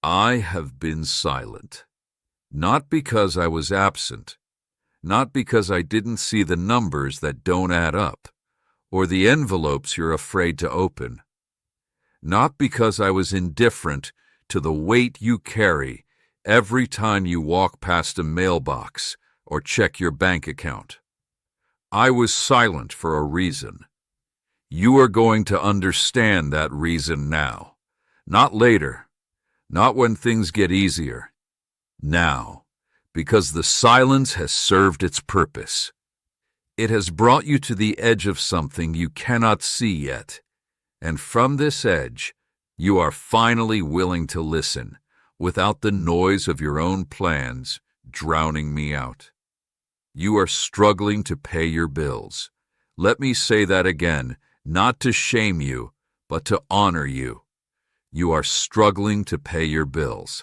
I have been silent, not because I was absent, not because I didn't see the numbers that don't add up, or the envelopes you're afraid to open, not because I was indifferent to the weight you carry every time you walk past a mailbox or check your bank account. I was silent for a reason. You are going to understand that reason now, not later, not when things get easier. Now, because the silence has served its purpose. It has brought you to the edge of something you cannot see yet, and from this edge, you are finally willing to listen without the noise of your own plans drowning me out. You are struggling to pay your bills. Let me say that again, not to shame you, but to honor you. You are struggling to pay your bills,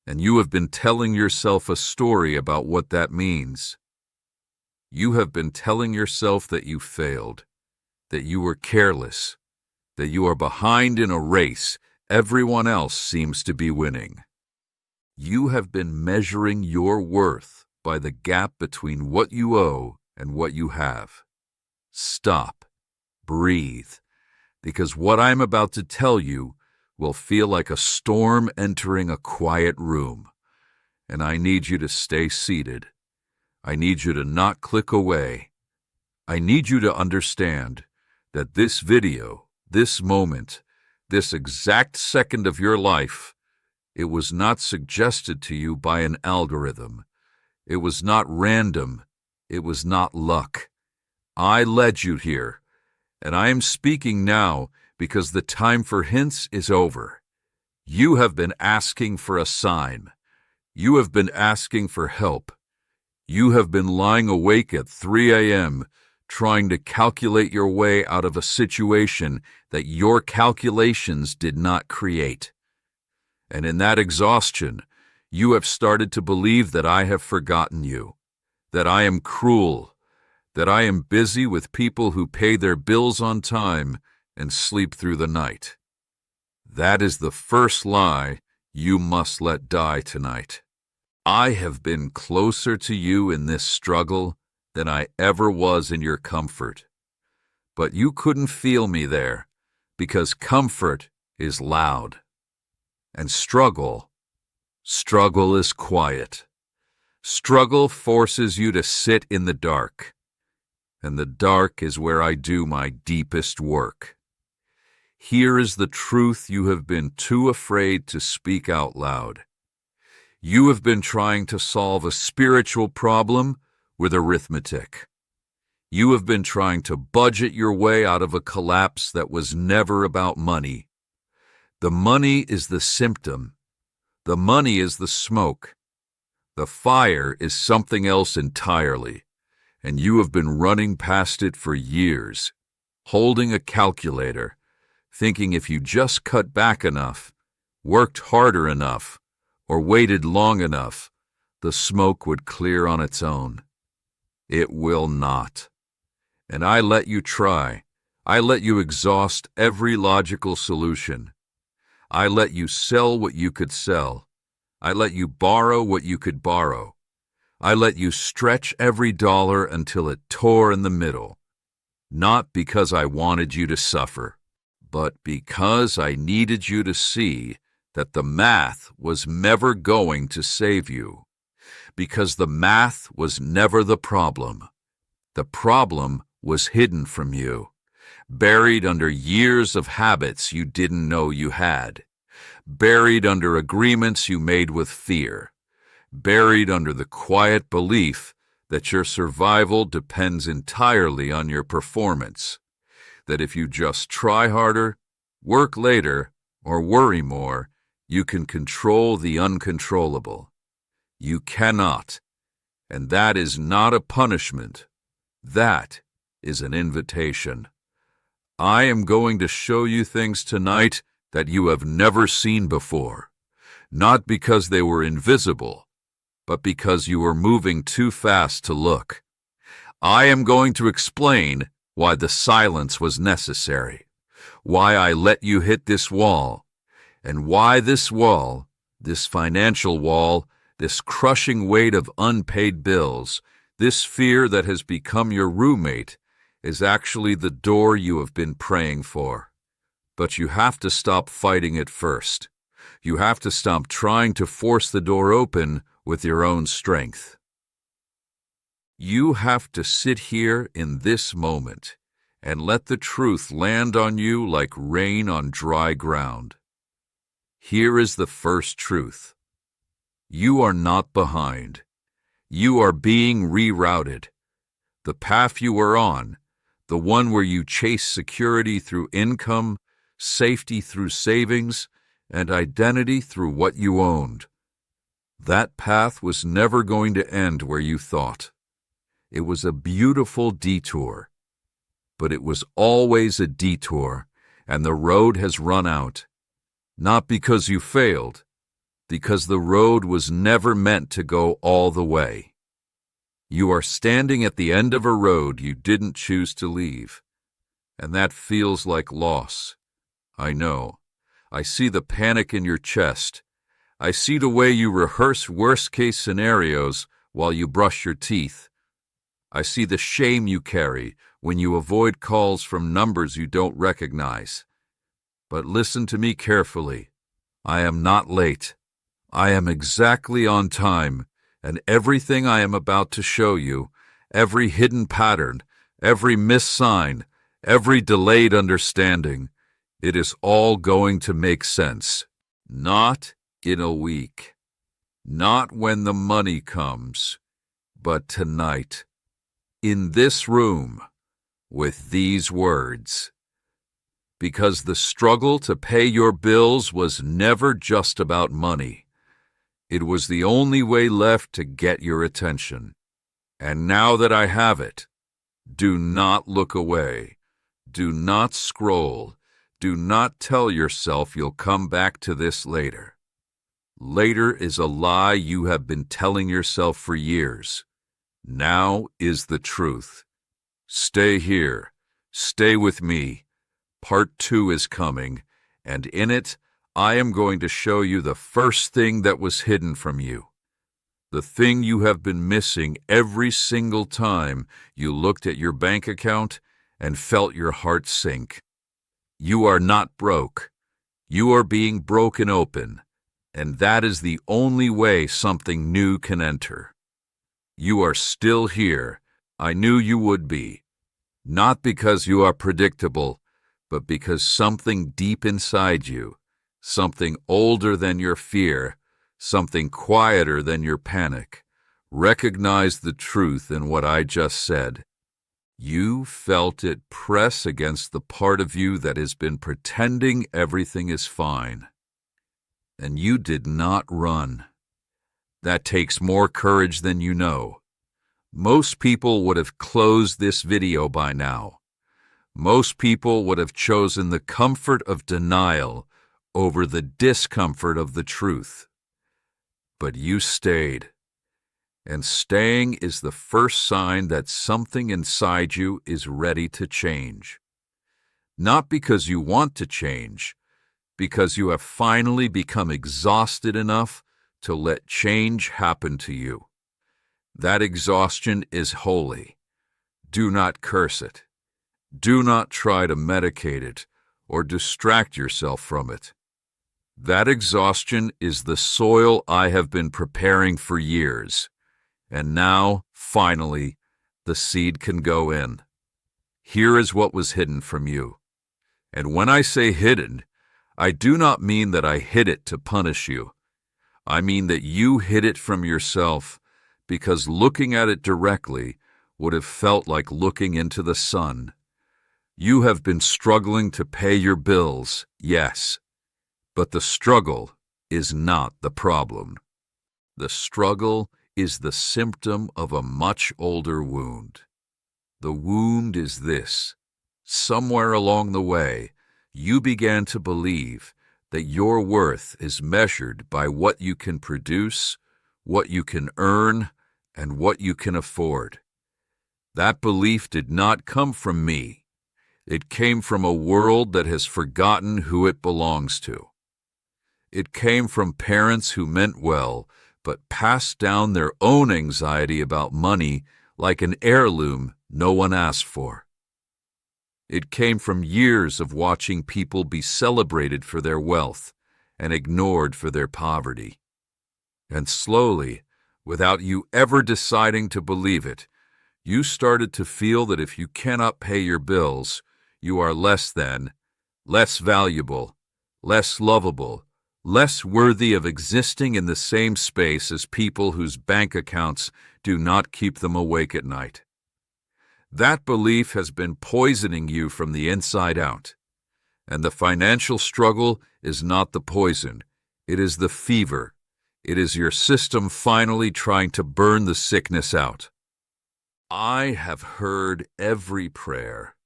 and you have been telling yourself a story about what that means. You have been telling yourself that you failed, that you were careless, that you are behind in a race everyone else seems to be winning. You have been measuring your worth by the gap between what you owe and what you have. Stop. Breathe. Because what I'm about to tell you will feel like a storm entering a quiet room. And I need you to stay seated. I need you to not click away. I need you to understand that this video, this moment, this exact second of your life, it was not suggested to you by an algorithm. It was not random. It was not luck. I led you here, and I am speaking now because the time for hints is over. You have been asking for a sign. You have been asking for help. You have been lying awake at 3 a.m. trying to calculate your way out of a situation that your calculations did not create. And in that exhaustion, you have started to believe that I have forgotten you, that I am cruel, that I am busy with people who pay their bills on time and sleep through the night. That is the first lie you must let die tonight. I have been closer to you in this struggle than I ever was in your comfort. But you couldn't feel me there because comfort is loud. And struggle is quiet. Struggle forces you to sit in the dark. And the dark is where I do my deepest work. Here is the truth you have been too afraid to speak out loud. You have been trying to solve a spiritual problem with arithmetic. You have been trying to budget your way out of a collapse that was never about money. The money is the symptom. The money is the smoke. The fire is something else entirely, and you have been running past it for years, holding a calculator, thinking if you just cut back enough, worked harder enough, or waited long enough, the smoke would clear on its own. It will not. And I let you try. I let you exhaust every logical solution. I let you sell what you could sell. I let you borrow what you could borrow. I let you stretch every dollar until it tore in the middle. Not because I wanted you to suffer, but because I needed you to see that the math was never going to save you. Because the math was never the problem. The problem was hidden from you, buried under years of habits you didn't know you had, buried under agreements you made with fear, buried under the quiet belief that your survival depends entirely on your performance, that if you just try harder, work later, or worry more, you can control the uncontrollable. You cannot, and that is not a punishment. That is an invitation. I am going to show you things tonight that you have never seen before, not because they were invisible, but because you were moving too fast to look. I am going to explain why the silence was necessary, why I let you hit this wall, and why this wall This financial wall, this crushing weight of unpaid bills, this fear that has become your roommate, is actually the door you have been praying for. But you have to stop fighting it first. You have to stop trying to force the door open with your own strength. You have to sit here in this moment and let the truth land on you like rain on dry ground. Here is the first truth. You are not behind. You are being rerouted. The path you are on, the one where you chase security through income, safety through savings, and identity through what you owned. That path was never going to end where you thought. It was a beautiful detour, but it was always a detour, and the road has run out. Not because you failed, because the road was never meant to go all the way. You are standing at the end of a road you didn't choose to leave, and that feels like loss. I know. I see the panic in your chest. I see the way you rehearse worst-case scenarios while you brush your teeth. I see the shame you carry when you avoid calls from numbers you don't recognize. But listen to me carefully. I am not late. I am exactly on time, and everything I am about to show you, every hidden pattern, every missed sign, every delayed understanding, it is all going to make sense. Not in a week. Not when the money comes, but tonight. In this room, with these words. Because the struggle to pay your bills was never just about money. It was the only way left to get your attention. And now that I have it, do not look away. Do not scroll. Do not tell yourself you'll come back to this later. Later is a lie you have been telling yourself for years. Now is the truth. Stay here. Stay with me. Part 2 is coming, and in it, I am going to show you the first thing that was hidden from you. The thing you have been missing every single time you looked at your bank account and felt your heart sink. You are not broke. You are being broken open, and that is the only way something new can enter. You are still here. I knew you would be. Not because you are predictable, but because something deep inside you, something older than your fear, something quieter than your panic, recognized the truth in what I just said. You felt it press against the part of you that has been pretending everything is fine. And you did not run. That takes more courage than you know. Most people would have closed this video by now. Most people would have chosen the comfort of denial over the discomfort of the truth. But you stayed. And staying is the first sign that something inside you is ready to change. Not because you want to change, because you have finally become exhausted enough to let change happen to you. That exhaustion is holy. Do not curse it. Do not try to medicate it or distract yourself from it. That exhaustion is the soil I have been preparing for years. And now, finally, the seed can go in. Here is what was hidden from you. And when I say hidden, I do not mean that I hid it to punish you. I mean that you hid it from yourself because looking at it directly would have felt like looking into the sun. You have been struggling to pay your bills, yes, but the struggle is not the problem. The struggle is the symptom of a much older wound. The wound is this. Somewhere along the way, you began to believe that your worth is measured by what you can produce, what you can earn, and what you can afford. That belief did not come from me. It came from a world that has forgotten who it belongs to. It came from parents who meant well, but passed down their own anxiety about money like an heirloom no one asked for. It came from years of watching people be celebrated for their wealth and ignored for their poverty. And slowly, without you ever deciding to believe it, you started to feel that if you cannot pay your bills, you are less than, less valuable, less lovable, less worthy of existing in the same space as people whose bank accounts do not keep them awake at night. That belief has been poisoning you from the inside out. And the financial struggle is not the poison. It is the fever. It is your system finally trying to burn the sickness out. I have heard every prayer.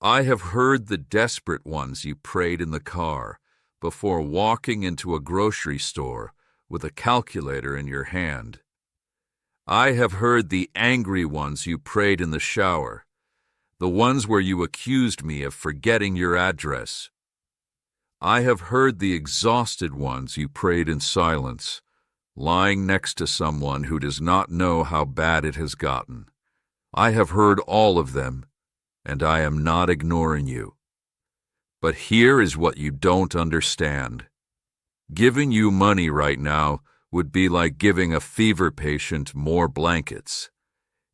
I have heard the desperate ones you prayed in the car before walking into a grocery store with a calculator in your hand. I have heard the angry ones you prayed in the shower, the ones where you accused me of forgetting your address. I have heard the exhausted ones you prayed in silence, lying next to someone who does not know how bad it has gotten. I have heard all of them, and I am not ignoring you. But here is what you don't understand. Giving you money right now would be like giving a fever patient more blankets.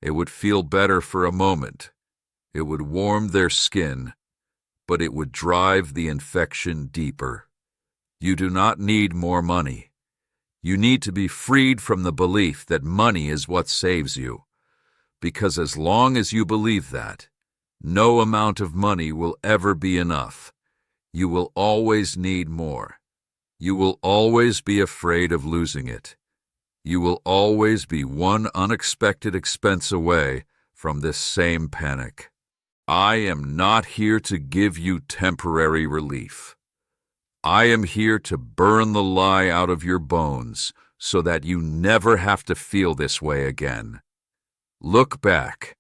It would feel better for a moment. It would warm their skin, but it would drive the infection deeper. You do not need more money. You need to be freed from the belief that money is what saves you. Because as long as you believe that, no amount of money will ever be enough. You will always need more. You will always be afraid of losing it. You will always be one unexpected expense away from this same panic. I am not here to give you temporary relief. I am here to burn the lie out of your bones so that you never have to feel this way again. Look back.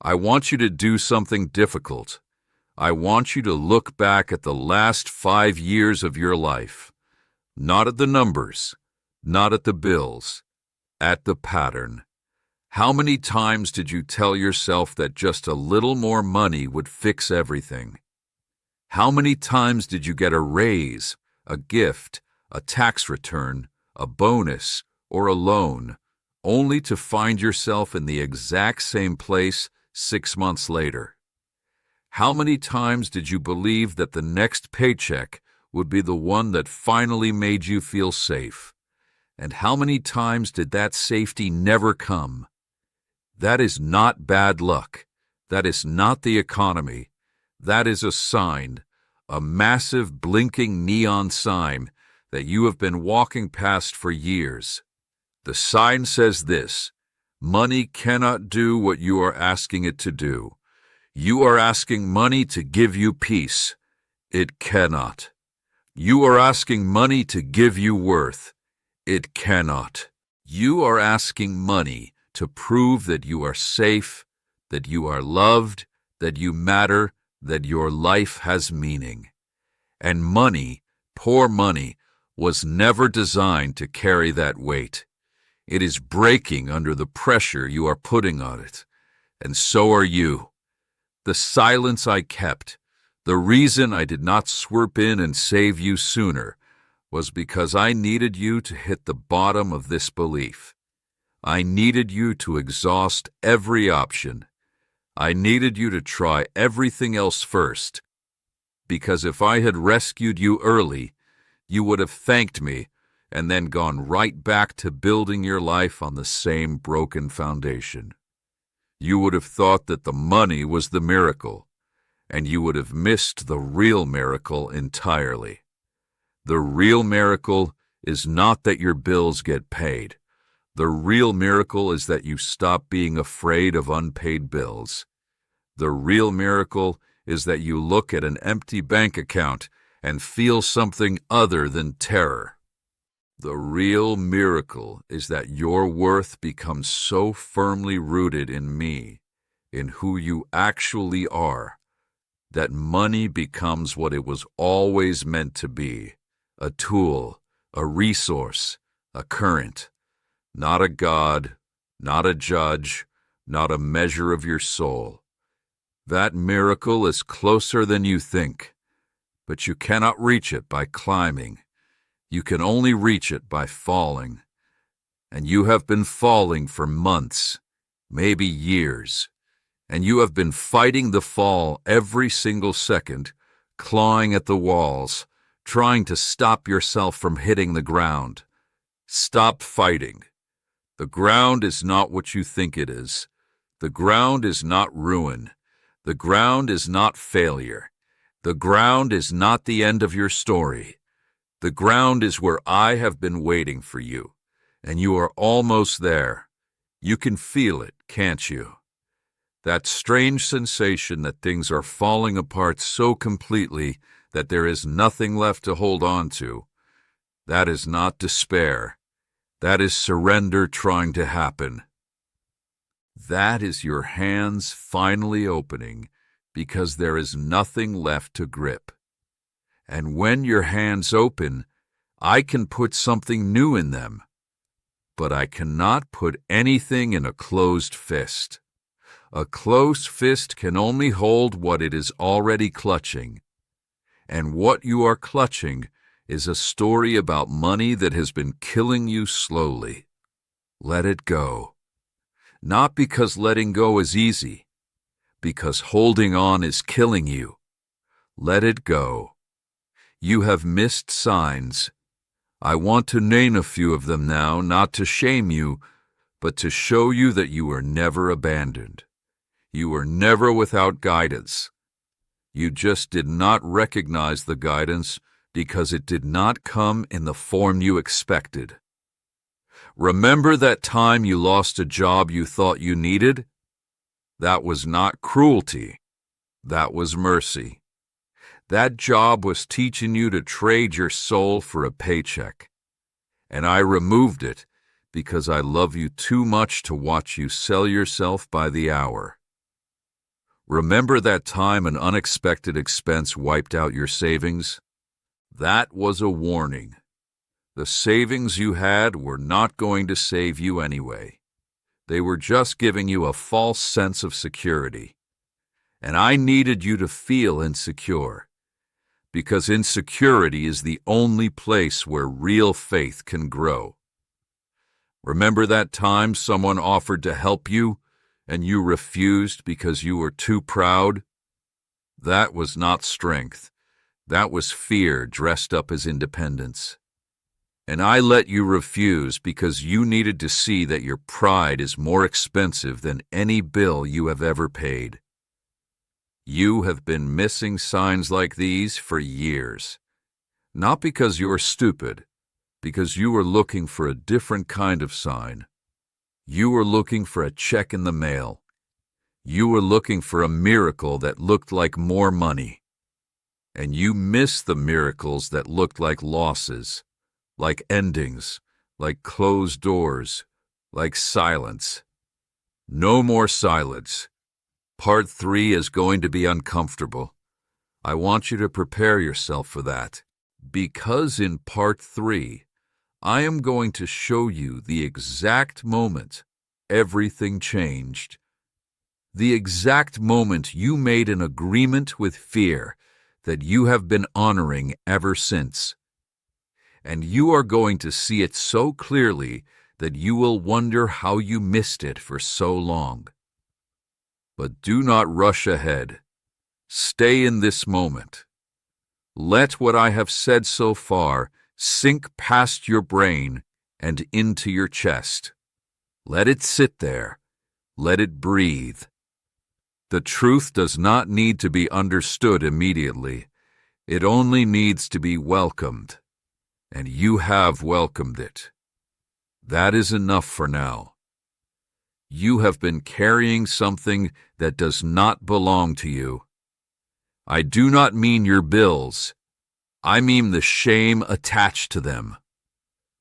I want you to do something difficult. I want you to look back at the last 5 years of your life. Not at the numbers, not at the bills, at the pattern. How many times did you tell yourself that just a little more money would fix everything? How many times did you get a raise, a gift, a tax return, a bonus, or a loan, only to find yourself in the exact same place 6 months later? How many times did you believe that the next paycheck would be the one that finally made you feel safe? And how many times did that safety never come? That is not bad luck. That is not the economy. That is a sign, a massive blinking neon sign that you have been walking past for years. The sign says this: money cannot do what you are asking it to do. You are asking money to give you peace. It cannot. You are asking money to give you worth. It cannot. You are asking money to prove that you are safe, that you are loved, that you matter, that your life has meaning. And money, poor money, was never designed to carry that weight. It is breaking under the pressure you are putting on it. And so are you. The silence I kept, the reason I did not swoop in and save you sooner, was because I needed you to hit the bottom of this belief. I needed you to exhaust every option. I needed you to try everything else first, because if I had rescued you early, you would have thanked me and then gone right back to building your life on the same broken foundation. You would have thought that the money was the miracle, and you would have missed the real miracle entirely. The real miracle is not that your bills get paid. The real miracle is that you stop being afraid of unpaid bills. The real miracle is that you look at an empty bank account and feel something other than terror. The real miracle is that your worth becomes so firmly rooted in me, in who you actually are, that money becomes what it was always meant to be, a tool, a resource, a current, not a God, not a judge, not a measure of your soul. That miracle is closer than you think, but you cannot reach it by climbing. You can only reach it by falling. And you have been falling for months, maybe years, and you have been fighting the fall every single second, clawing at the walls, trying to stop yourself from hitting the ground. Stop fighting. The ground is not what you think it is. The ground is not ruin. The ground is not failure. The ground is not the end of your story. The ground is where I have been waiting for you, and you are almost there. You can feel it, can't you? That strange sensation that things are falling apart so completely that there is nothing left to hold on to. That is not despair. That is surrender trying to happen. That is your hands finally opening because there is nothing left to grip. And when your hands open, I can put something new in them. But I cannot put anything in a closed fist. A closed fist can only hold what it is already clutching. And what you are clutching is a story about money that has been killing you slowly. Let it go. Not because letting go is easy, because holding on is killing you. Let it go. You have missed signs. I want to name a few of them now, not to shame you, but to show you that you were never abandoned. You were never without guidance. You just did not recognize the guidance because it did not come in the form you expected. Remember that time you lost a job you thought you needed? That was not cruelty. That was mercy. That job was teaching you to trade your soul for a paycheck. And I removed it because I love you too much to watch you sell yourself by the hour. Remember that time an unexpected expense wiped out your savings? That was a warning. The savings you had were not going to save you anyway. They were just giving you a false sense of security. And I needed you to feel insecure, because insecurity is the only place where real faith can grow. Remember that time someone offered to help you, and you refused because you were too proud? That was not strength. That was fear dressed up as independence. And I let you refuse because you needed to see that your pride is more expensive than any bill you have ever paid. You have been missing signs like these for years. Not because you are stupid, because you were looking for a different kind of sign. You were looking for a check in the mail. You were looking for a miracle that looked like more money. And you missed the miracles that looked like losses, like endings, like closed doors, like silence. No more silence. Part 3 is going to be uncomfortable. I want you to prepare yourself for that, because in Part 3, I am going to show you the exact moment everything changed. The exact moment you made an agreement with fear that you have been honoring ever since. And you are going to see it so clearly that you will wonder how you missed it for so long. But do not rush ahead. Stay in this moment. Let what I have said so far sink past your brain and into your chest. Let it sit there. Let it breathe. The truth does not need to be understood immediately. It only needs to be welcomed. And you have welcomed it. That is enough for now. You have been carrying something that does not belong to you. I do not mean your bills. I mean the shame attached to them.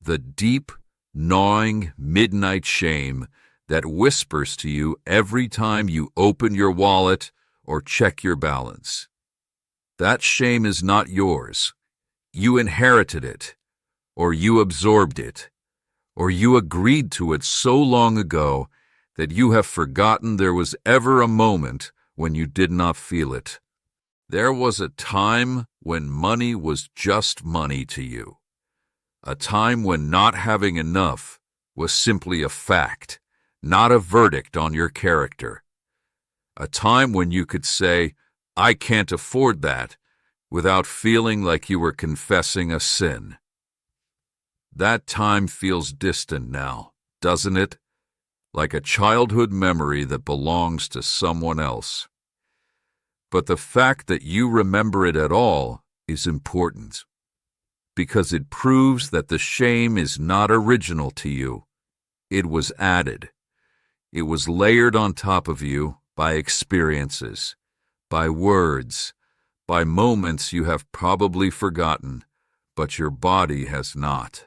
The deep, gnawing, midnight shame that whispers to you every time you open your wallet or check your balance. That shame is not yours. You inherited it, or you absorbed it, or you agreed to it so long ago that you have forgotten there was ever a moment when you did not feel it. There was a time when money was just money to you. A time when not having enough was simply a fact, not a verdict on your character. A time when you could say, "I can't afford that," without feeling like you were confessing a sin. That time feels distant now, doesn't it? Like a childhood memory that belongs to someone else. But the fact that you remember it at all is important, because it proves that the shame is not original to you. It was added. It was layered on top of you by experiences, by words, by moments you have probably forgotten, but your body has not.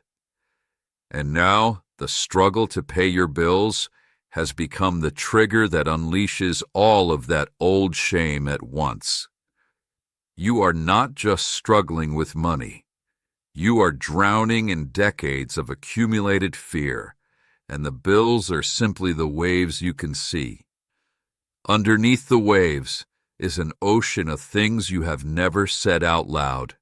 And now the struggle to pay your bills has become the trigger that unleashes all of that old shame at once. You are not just struggling with money. You are drowning in decades of accumulated fear, and the bills are simply the waves you can see. Underneath the waves is an ocean of things you have never said out loud.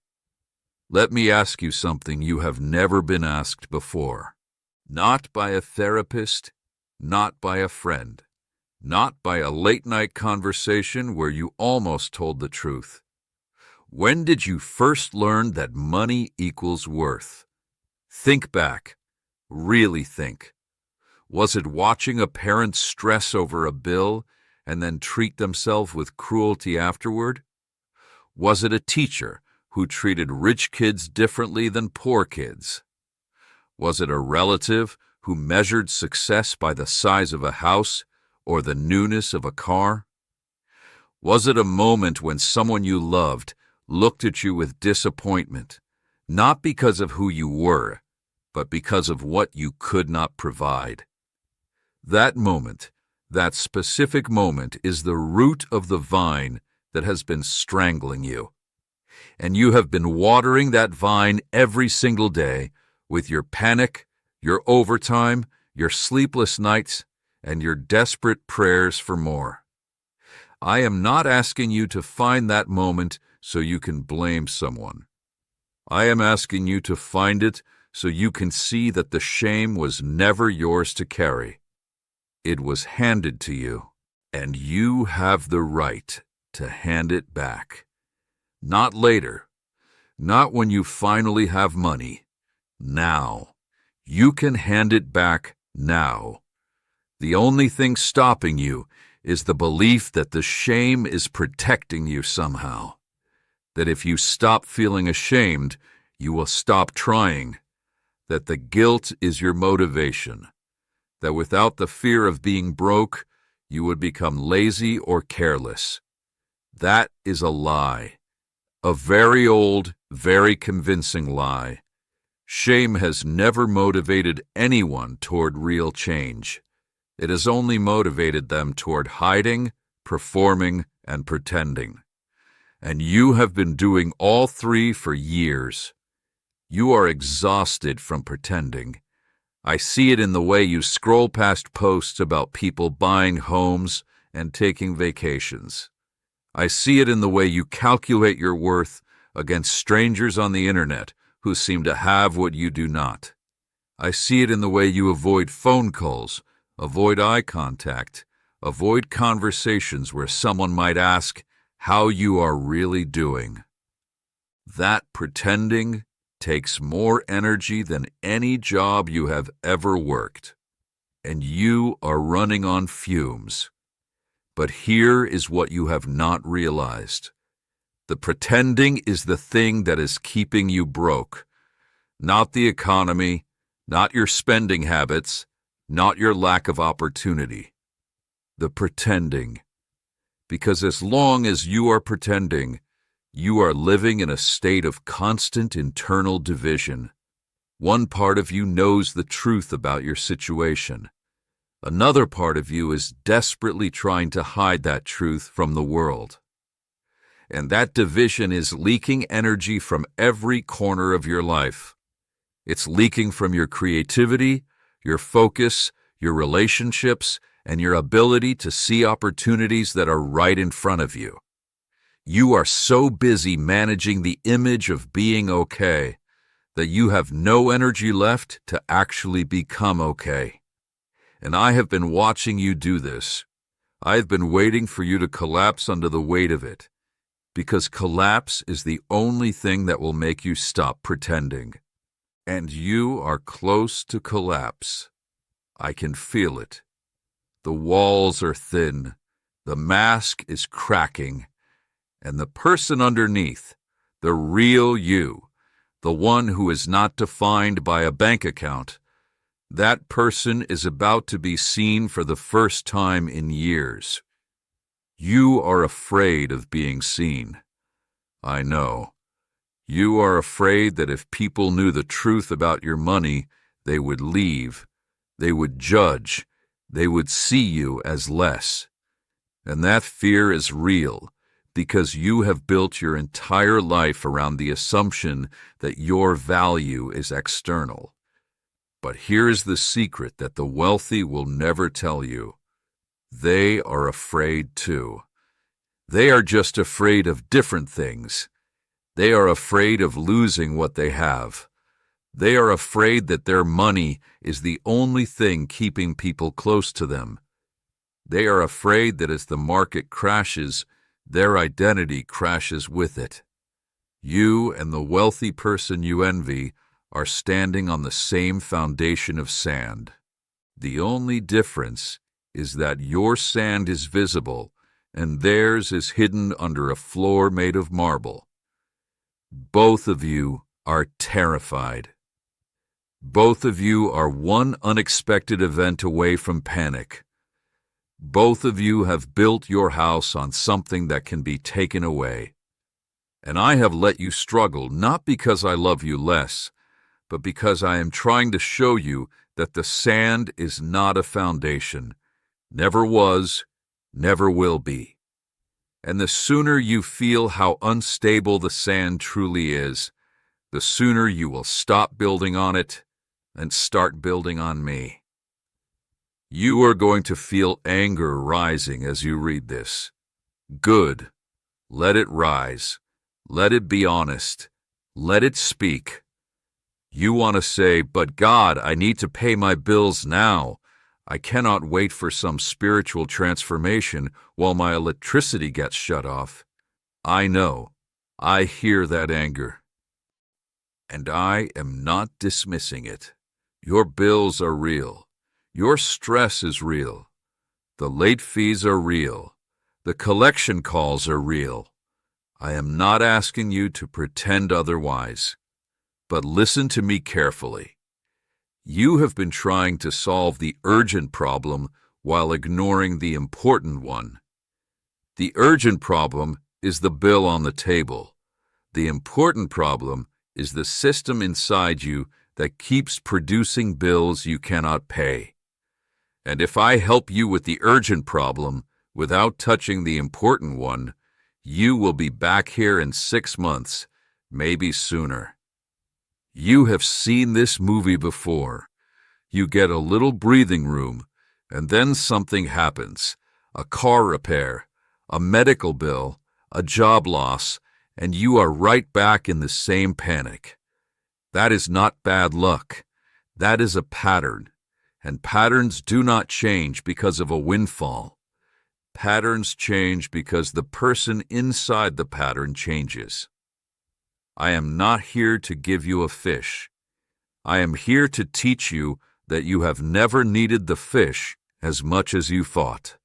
Let me ask you something you have never been asked before. Not by a therapist, not by a friend, not by a late-night conversation where you almost told the truth. When did you first learn that money equals worth? Think back. Really think. Was it watching a parent stress over a bill and then treat themselves with cruelty afterward? Was it a teacher who treated rich kids differently than poor kids? Was it a relative who measured success by the size of a house or the newness of a car? Was it a moment when someone you loved looked at you with disappointment, not because of who you were, but because of what you could not provide? That moment, that specific moment, is the root of the vine that has been strangling you. And you have been watering that vine every single day with your panic, your overtime, your sleepless nights, and your desperate prayers for more. I am not asking you to find that moment so you can blame someone. I am asking you to find it so you can see that the shame was never yours to carry. It was handed to you, and you have the right to hand it back. Not later, not when you finally have money. Now. You can hand it back now. The only thing stopping you is the belief that the shame is protecting you somehow. That if you stop feeling ashamed, you will stop trying. That the guilt is your motivation. That without the fear of being broke, you would become lazy or careless. That is a lie. A very old, very convincing lie. Shame has never motivated anyone toward real change. It has only motivated them toward hiding, performing, and pretending. And you have been doing all three for years. You are exhausted from pretending. I see it in the way you scroll past posts about people buying homes and taking vacations. I see it in the way you calculate your worth against strangers on the internet who seem to have what you do not. I see it in the way you avoid phone calls, avoid eye contact, avoid conversations where someone might ask how you are really doing. That pretending takes more energy than any job you have ever worked, and you are running on fumes. But here is what you have not realized. The pretending is the thing that is keeping you broke, not the economy, not your spending habits, not your lack of opportunity. The pretending. Because as long as you are pretending, you are living in a state of constant internal division. One part of you knows the truth about your situation. Another part of you is desperately trying to hide that truth from the world. and that division is leaking energy from every corner of your life. It's leaking from your creativity, your focus, your relationships, and your ability to see opportunities that are right in front of you. You are so busy managing the image of being okay that you have no energy left to actually become okay. And I have been watching you do this. I have been waiting for you to collapse under the weight of it, because collapse is the only thing that will make you stop pretending. And you are close to collapse. I can feel it. The walls are thin, the mask is cracking, and the person underneath, the real you, the one who is not defined by a bank account, that person is about to be seen for the first time in years. You are afraid of being seen. I know. You are afraid that if people knew the truth about your money, they would leave, they would judge, they would see you as less. And that fear is real, because you have built your entire life around the assumption that your value is external. But here's the secret that the wealthy will never tell you. They are afraid too. They are just afraid of different things. They are afraid of losing what they have. They are afraid that their money is the only thing keeping people close to them. They are afraid that as the market crashes, their identity crashes with it. You and the wealthy person you envy are standing on the same foundation of sand. The only difference is that your sand is visible and theirs is hidden under a floor made of marble. Both of you are terrified. Both of you are one unexpected event away from panic. Both of you have built your house on something that can be taken away. And I have let you struggle not because I love you less, but because I am trying to show you that the sand is not a foundation, never was, never will be. And the sooner you feel how unstable the sand truly is, the sooner you will stop building on it and start building on me. You are going to feel anger rising as you read this. Good. Let it rise. Let it be honest. Let it speak. You want to say, but God, I need to pay my bills now. I cannot wait for some spiritual transformation while my electricity gets shut off. I know. I hear that anger. And I am not dismissing it. Your bills are real. Your stress is real. The late fees are real. The collection calls are real. I am not asking you to pretend otherwise. But listen to me carefully. You have been trying to solve the urgent problem while ignoring the important one. The urgent problem is the bill on the table. The important problem is the system inside you that keeps producing bills you cannot pay. And if I help you with the urgent problem without touching the important one, you will be back here in 6 months, maybe sooner. You have seen this movie before. You get a little breathing room, and then something happens. A car repair, a medical bill, a job loss, and you are right back in the same panic. That is not bad luck. That is a pattern, and patterns do not change because of a windfall. Patterns change because the person inside the pattern changes. I am not here to give you a fish. I am here to teach you that you have never needed the fish as much as you thought.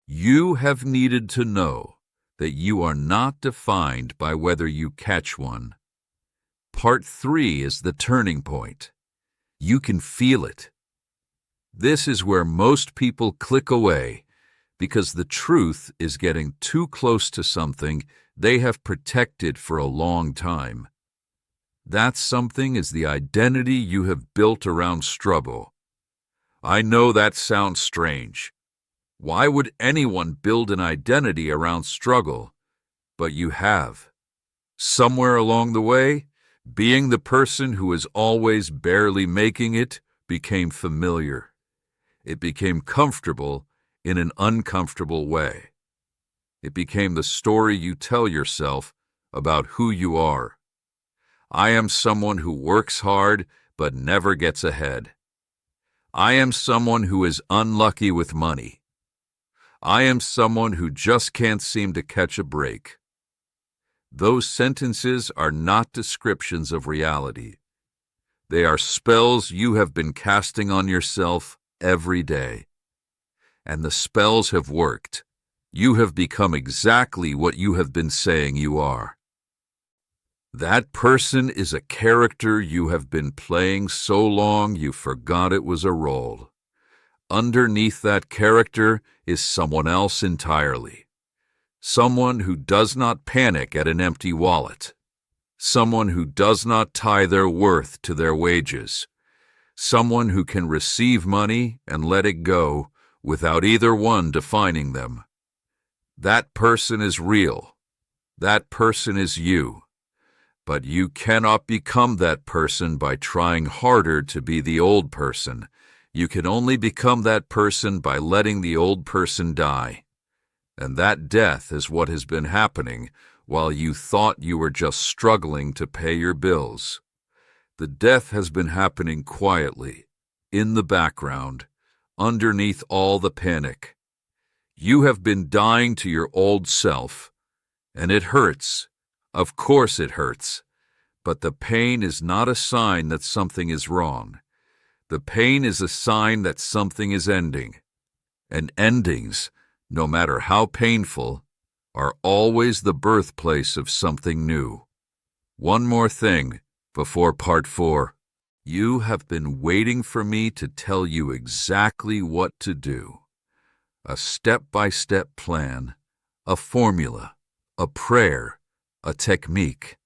You have needed to know that you are not defined by whether you catch one. Part 3 is the turning point. You can feel it. This is where most people click away because the truth is getting too close to something they have protected for a long time. That something is the identity you have built around struggle. I know that sounds strange. Why would anyone build an identity around struggle? but you have. Somewhere along the way, being the person who is always barely making it became familiar. It became comfortable in an uncomfortable way. It became the story you tell yourself about who you are. I am someone who works hard but never gets ahead. I am someone who is unlucky with money. I am someone who just can't seem to catch a break. Those sentences are not descriptions of reality. They are spells you have been casting on yourself every day. And the spells have worked. You have become exactly what you have been saying you are. That person is a character you have been playing so long you forgot it was a role. Underneath that character is someone else entirely. Someone who does not panic at an empty wallet. Someone who does not tie their worth to their wages. Someone who can receive money and let it go without either one defining them. That person is real. That person is you. But you cannot become that person by trying harder to be the old person. You can only become that person by letting the old person die. And that death is what has been happening while you thought you were just struggling to pay your bills. The death has been happening quietly, in the background, underneath all the panic. You have been dying to your old self, and it hurts. Of course it hurts. But the pain is not a sign that something is wrong. The pain is a sign that something is ending. And endings, no matter how painful, are always the birthplace of something new. One more thing before part 4. You have been waiting for me to tell you exactly what to do. A step-by-step plan, a formula, a prayer, a technique.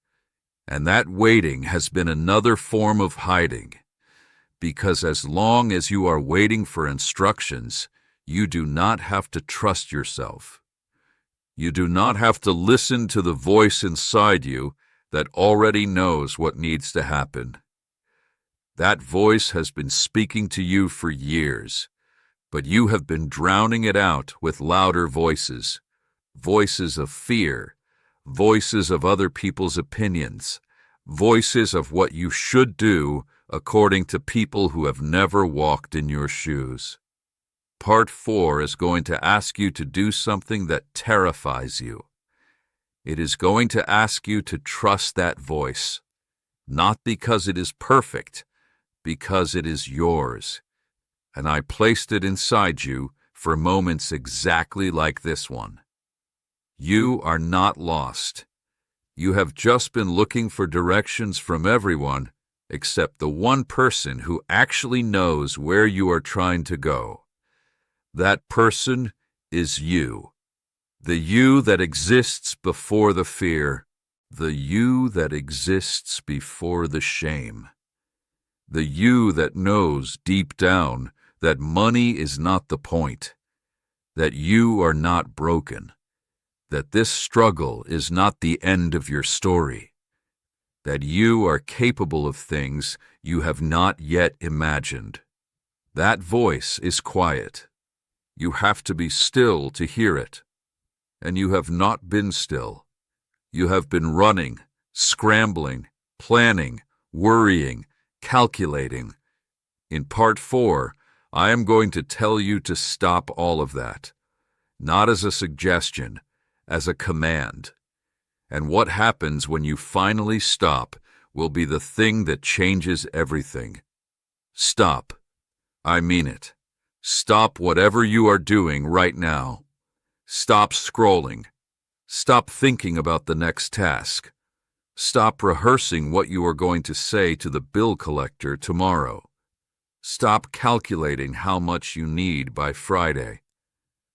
And that waiting has been another form of hiding. Because as long as you are waiting for instructions, you do not have to trust yourself. You do not have to listen to the voice inside you that already knows what needs to happen. That voice has been speaking to you for years, but you have been drowning it out with louder voices, voices of fear, voices of other people's opinions, voices of what you should do according to people who have never walked in your shoes. Part 4 is going to ask you to do something that terrifies you. It is going to ask you to trust that voice, not because it is perfect, because it is yours. And I placed it inside you for moments exactly like this one. You are not lost. You have just been looking for directions from everyone except the one person who actually knows where you are trying to go. That person is you. The you that exists before the fear. The you that exists before the shame. The you that knows deep down that money is not the point. That you are not broken. That this struggle is not the end of your story. That you are capable of things you have not yet imagined. That voice is quiet. You have to be still to hear it. And you have not been still. You have been running, scrambling, planning, worrying, calculating. In part 4, I am going to tell you to stop all of that. Not as a suggestion, as a command. And what happens when you finally stop will be the thing that changes everything. Stop. I mean it. Stop whatever you are doing right now. Stop scrolling. Stop thinking about the next task. Stop rehearsing what you are going to say to the bill collector tomorrow. Stop calculating how much you need by Friday.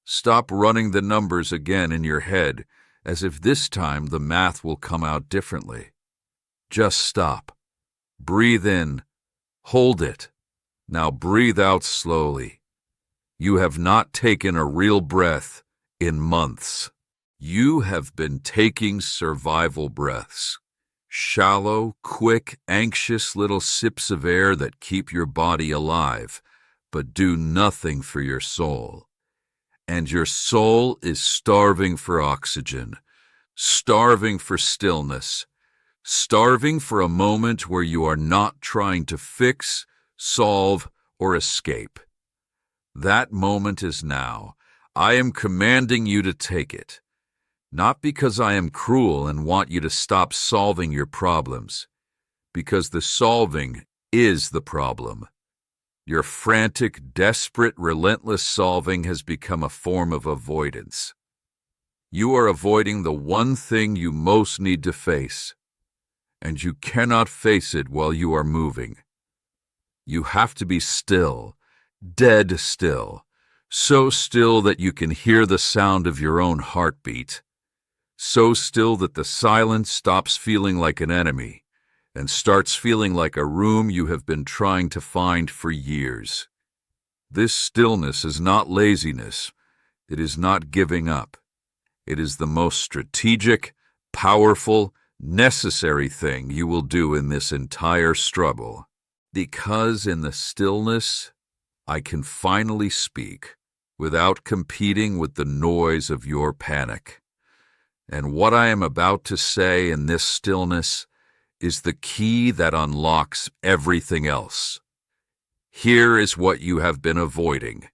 Stop running the numbers again in your head as if this time the math will come out differently. Just stop. Breathe in. Hold it. Now breathe out slowly. You have not taken a real breath in months. You have been taking survival breaths. Shallow, quick, anxious little sips of air that keep your body alive, but do nothing for your soul. And your soul is starving for oxygen, starving for stillness, starving for a moment where you are not trying to fix, solve, or escape. That moment is now. I am commanding you to take it. Not because I am cruel and want you to stop solving your problems, because the solving is the problem. Your frantic, desperate, relentless solving has become a form of avoidance. You are avoiding the one thing you most need to face, and you cannot face it while you are moving. You have to be still, dead still, so still that you can hear the sound of your own heartbeat. So still that the silence stops feeling like an enemy and starts feeling like a room you have been trying to find for years. This stillness is not laziness. It is not giving up. It is the most strategic, powerful, necessary thing you will do in this entire struggle. Because in the stillness, I can finally speak without competing with the noise of your panic. And what I am about to say in this stillness is the key that unlocks everything else. Here is what you have been avoiding.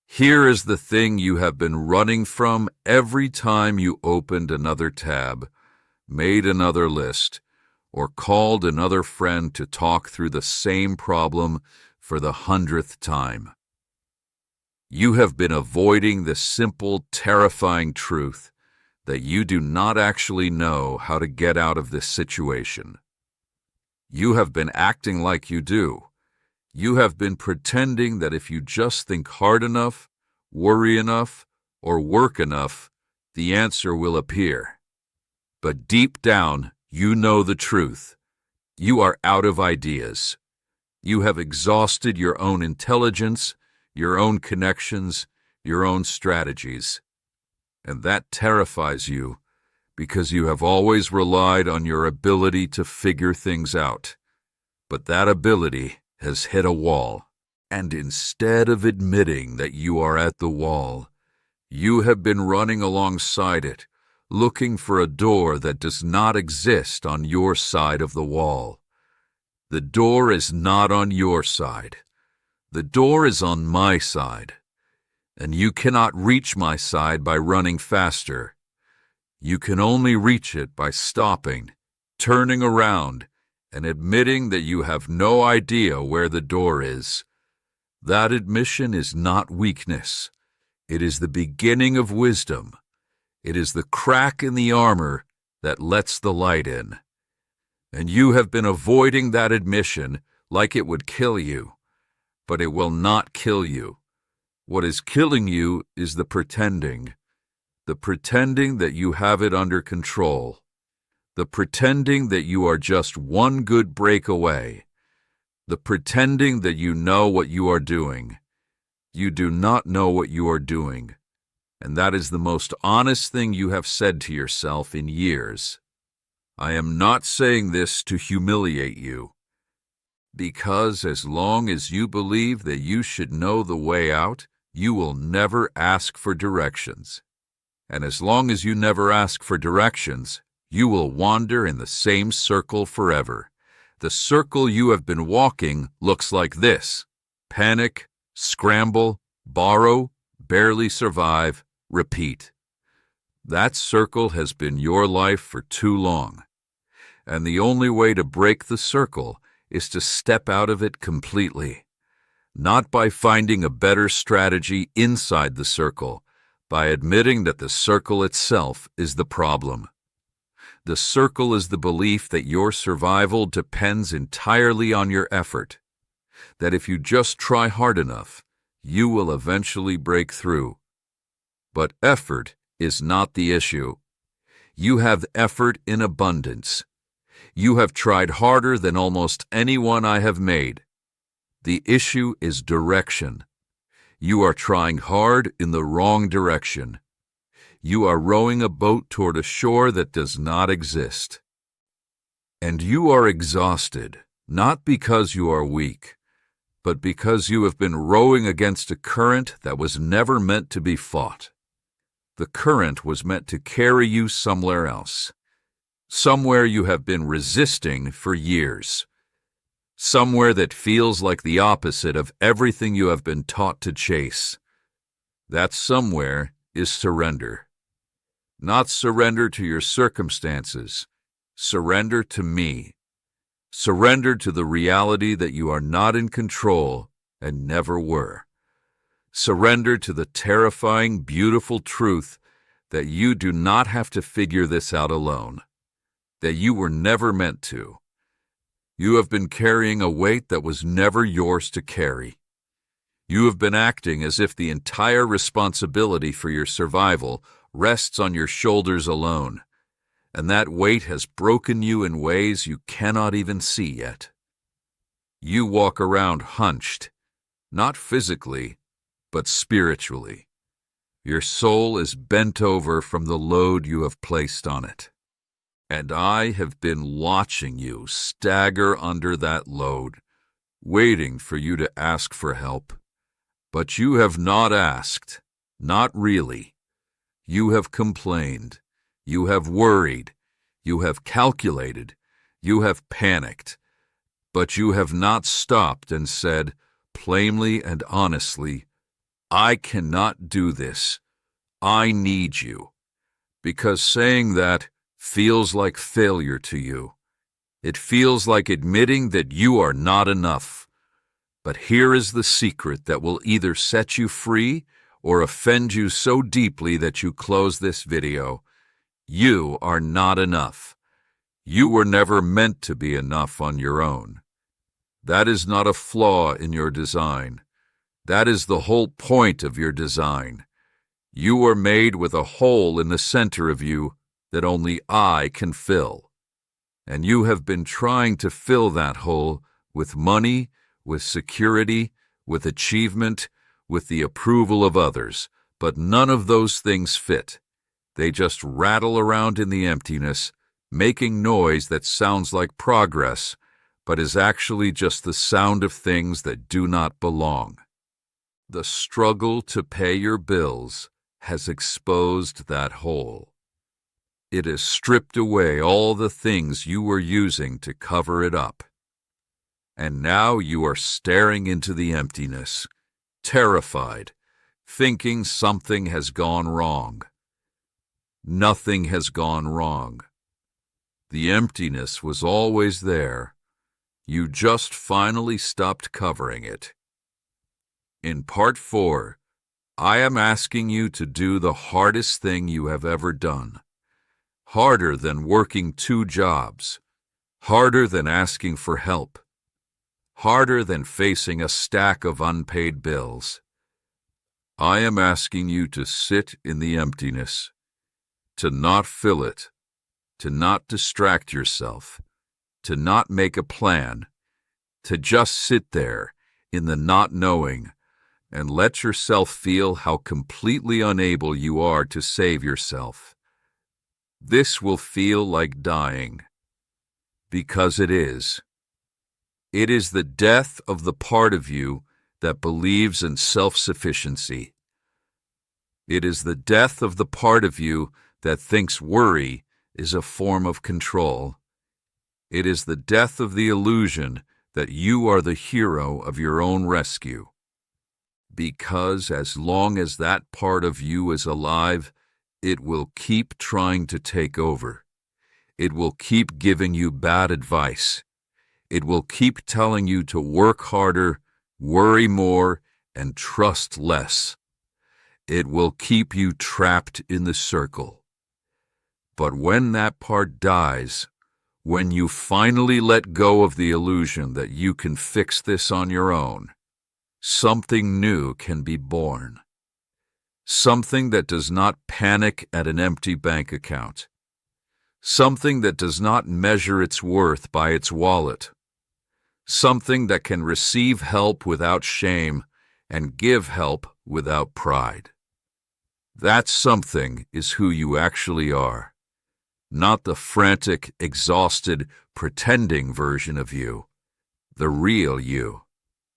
Here is the thing you have been running from every time you opened another tab, made another list, or called another friend to talk through the same problem for the 100th time. You have been avoiding the simple, terrifying truth that you do not actually know how to get out of this situation. You have been acting like you do. You have been pretending that if you just think hard enough, worry enough, or work enough, the answer will appear. But deep down, you know the truth. You are out of ideas. You have exhausted your own intelligence, your own connections, your own strategies. And that terrifies you because you have always relied on your ability to figure things out. But that ability has hit a wall. And instead of admitting that you are at the wall, you have been running alongside it, looking for a door that does not exist on your side of the wall. The door is not on your side. The door is on my side. And you cannot reach my side by running faster. You can only reach it by stopping, turning around, and admitting that you have no idea where the door is. That admission is not weakness. It is the beginning of wisdom. It is the crack in the armor that lets the light in. And you have been avoiding that admission like it would kill you. But it will not kill you. What is killing you is the pretending that you have it under control, the pretending that you are just one good break away, the pretending that you know what you are doing. You do not know what you are doing, and that is the most honest thing you have said to yourself in years. I am not saying this to humiliate you, because as long as you believe that you should know the way out, you will never ask for directions. And as long as you never ask for directions, you will wander in the same circle forever. The circle you have been walking looks like this: panic, scramble, borrow, barely survive, repeat. That circle has been your life for too long. And the only way to break the circle is to step out of it completely. Not by finding a better strategy inside the circle, by admitting that the circle itself is the problem. The circle is the belief that your survival depends entirely on your effort, that if you just try hard enough, you will eventually break through. But effort is not the issue. You have effort in abundance. You have tried harder than almost anyone I have made. The issue is direction. You are trying hard in the wrong direction. You are rowing a boat toward a shore that does not exist. And you are exhausted, not because you are weak, but because you have been rowing against a current that was never meant to be fought. The current was meant to carry you somewhere else, somewhere you have been resisting for years, somewhere that feels like the opposite of everything you have been taught to chase. That somewhere is surrender. Not surrender to your circumstances, surrender to me. Surrender to the reality that you are not in control and never were. Surrender to the terrifying, beautiful truth that you do not have to figure this out alone, that you were never meant to. You have been carrying a weight that was never yours to carry. You have been acting as if the entire responsibility for your survival rests on your shoulders alone, and that weight has broken you in ways you cannot even see yet. You walk around hunched, not physically, but spiritually. Your soul is bent over from the load you have placed on it. And I have been watching you stagger under that load, waiting for you to ask for help. But you have not asked, not really. You have complained, you have worried, you have calculated, you have panicked, but you have not stopped and said, plainly and honestly, I cannot do this. I need you. Because saying that feels like failure to you. It feels like admitting that you are not enough. But here is the secret that will either set you free or offend you so deeply that you close this video. You are not enough. You were never meant to be enough on your own. That is not a flaw in your design. That is the whole point of your design. You are made with a hole in the center of you that only I can fill. And you have been trying to fill that hole with money, with security, with achievement, with the approval of others, but none of those things fit. They just rattle around in the emptiness, making noise that sounds like progress, but is actually just the sound of things that do not belong. The struggle to pay your bills has exposed that hole. It has stripped away all the things you were using to cover it up. And now you are staring into the emptiness, terrified, thinking something has gone wrong. Nothing has gone wrong. The emptiness was always there. You just finally stopped covering it. In Part 4, I am asking you to do the hardest thing you have ever done. Harder than working 2 jobs. Harder than asking for help. Harder than facing a stack of unpaid bills. I am asking you to sit in the emptiness, to not fill it, to not distract yourself, to not make a plan, to just sit there in the not knowing and let yourself feel how completely unable you are to save yourself. This will feel like dying, because it is. It is the death of the part of you that believes in self-sufficiency. It is the death of the part of you that thinks worry is a form of control. It is the death of the illusion that you are the hero of your own rescue. Because as long as that part of you is alive, it will keep trying to take over. It will keep giving you bad advice. It will keep telling you to work harder, worry more, and trust less. It will keep you trapped in the circle. But when that part dies, when you finally let go of the illusion that you can fix this on your own, something new can be born. Something that does not panic at an empty bank account. Something that does not measure its worth by its wallet. Something that can receive help without shame and give help without pride. That something is who you actually are, not the frantic, exhausted, pretending version of you, the real you,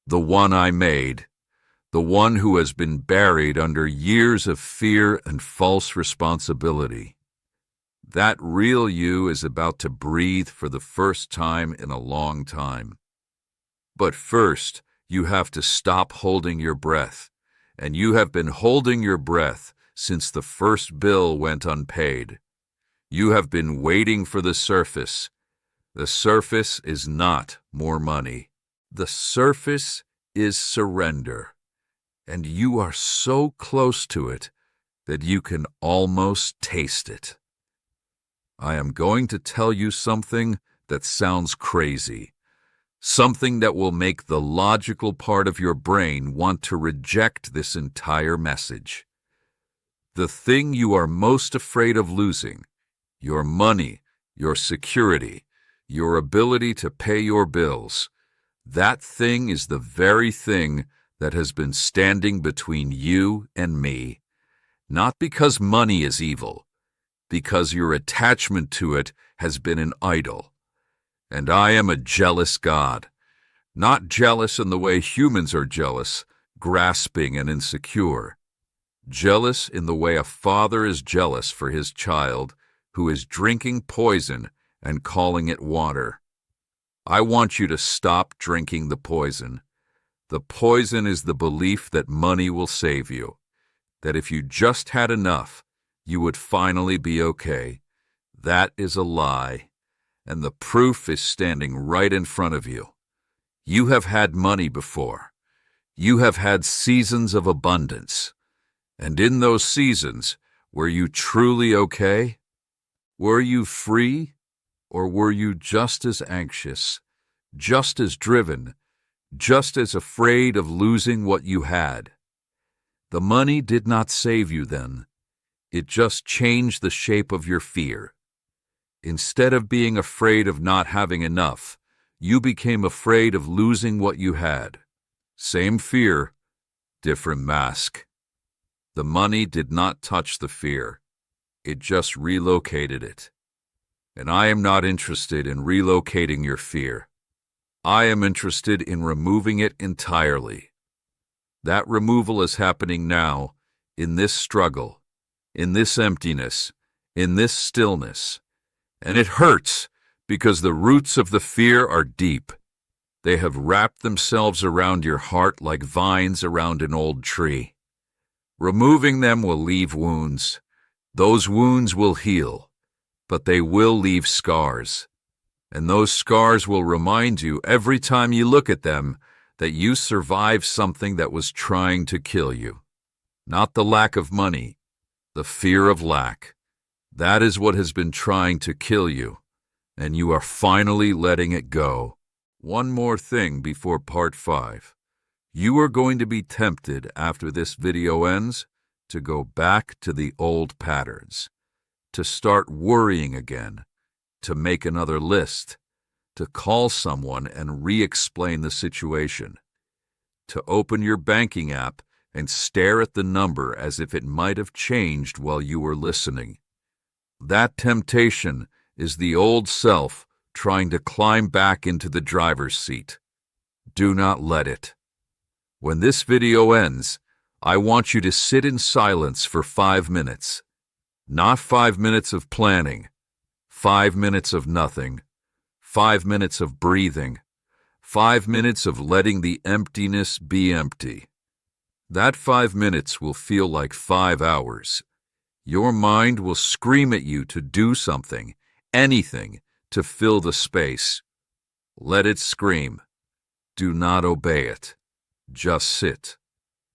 the one I made, the one who has been buried under years of fear and false responsibility. That real you is about to breathe for the first time in a long time. But first, you have to stop holding your breath, and you have been holding your breath since the first bill went unpaid. You have been waiting for the surface. The surface is not more money. The surface is surrender. And you are so close to it that you can almost taste it. I am going to tell you something that sounds crazy, something that will make the logical part of your brain want to reject this entire message. The thing you are most afraid of losing, your money, your security, your ability to pay your bills, that thing is the very thing that has been standing between you and me, not because money is evil, because your attachment to it has been an idol. And I am a jealous God, not jealous in the way humans are jealous, grasping and insecure, jealous in the way a father is jealous for his child who is drinking poison and calling it water. I want you to stop drinking the poison. The poison is the belief that money will save you, that if you just had enough, you would finally be okay. That is a lie, and the proof is standing right in front of you. You have had money before. You have had seasons of abundance. And in those seasons, were you truly okay? Were you free? Or were you just as anxious, just as driven, just as afraid of losing what you had? The money did not save you then. It just changed the shape of your fear. Instead of being afraid of not having enough, you became afraid of losing what you had. Same fear, different mask. The money did not touch the fear. It just relocated it. And I am not interested in relocating your fear. I am interested in removing it entirely. That removal is happening now, in this struggle, in this emptiness, in this stillness. And it hurts because the roots of the fear are deep. They have wrapped themselves around your heart like vines around an old tree. Removing them will leave wounds. Those wounds will heal, but they will leave scars. And those scars will remind you every time you look at them that you survived something that was trying to kill you. Not the lack of money, the fear of lack. That is what has been trying to kill you, and you are finally letting it go. One more thing before part 5. You are going to be tempted after this video ends to go back to the old patterns, to start worrying again, to make another list, to call someone and re-explain the situation, to open your banking app and stare at the number as if it might have changed while you were listening. That temptation is the old self trying to climb back into the driver's seat. Do not let it. When this video ends, I want you to sit in silence for 5 minutes. Not 5 minutes of planning, 5 minutes of nothing, 5 minutes of breathing, 5 minutes of letting the emptiness be empty. That 5 minutes will feel like 5 hours. Your mind will scream at you to do something, anything, to fill the space. Let it scream. Do not obey it. Just sit.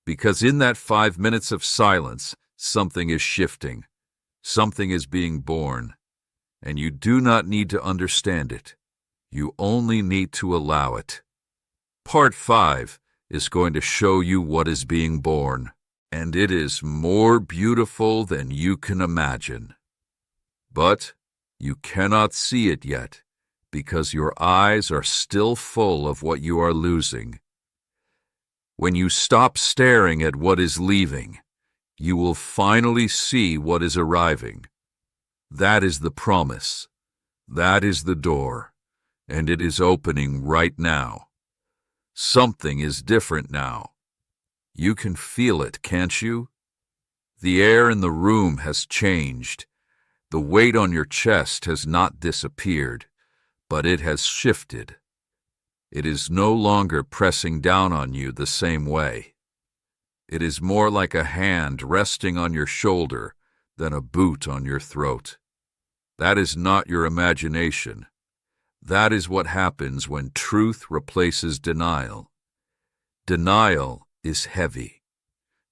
Because in that 5 minutes of silence, something is shifting. Something is being born. And you do not need to understand it. You only need to allow it. Part 5 is going to show you what is being born. And it is more beautiful than you can imagine. But you cannot see it yet because your eyes are still full of what you are losing. When you stop staring at what is leaving, You will finally see what is arriving. That is the promise. That is the door, and it is opening right now. Something is different now. You can feel it, can't you? The air in the room has changed. The weight on your chest has not disappeared, but it has shifted. It is no longer pressing down on you the same way. It is more like a hand resting on your shoulder than a boot on your throat. That is not your imagination. That is what happens when truth replaces denial. Denial is heavy.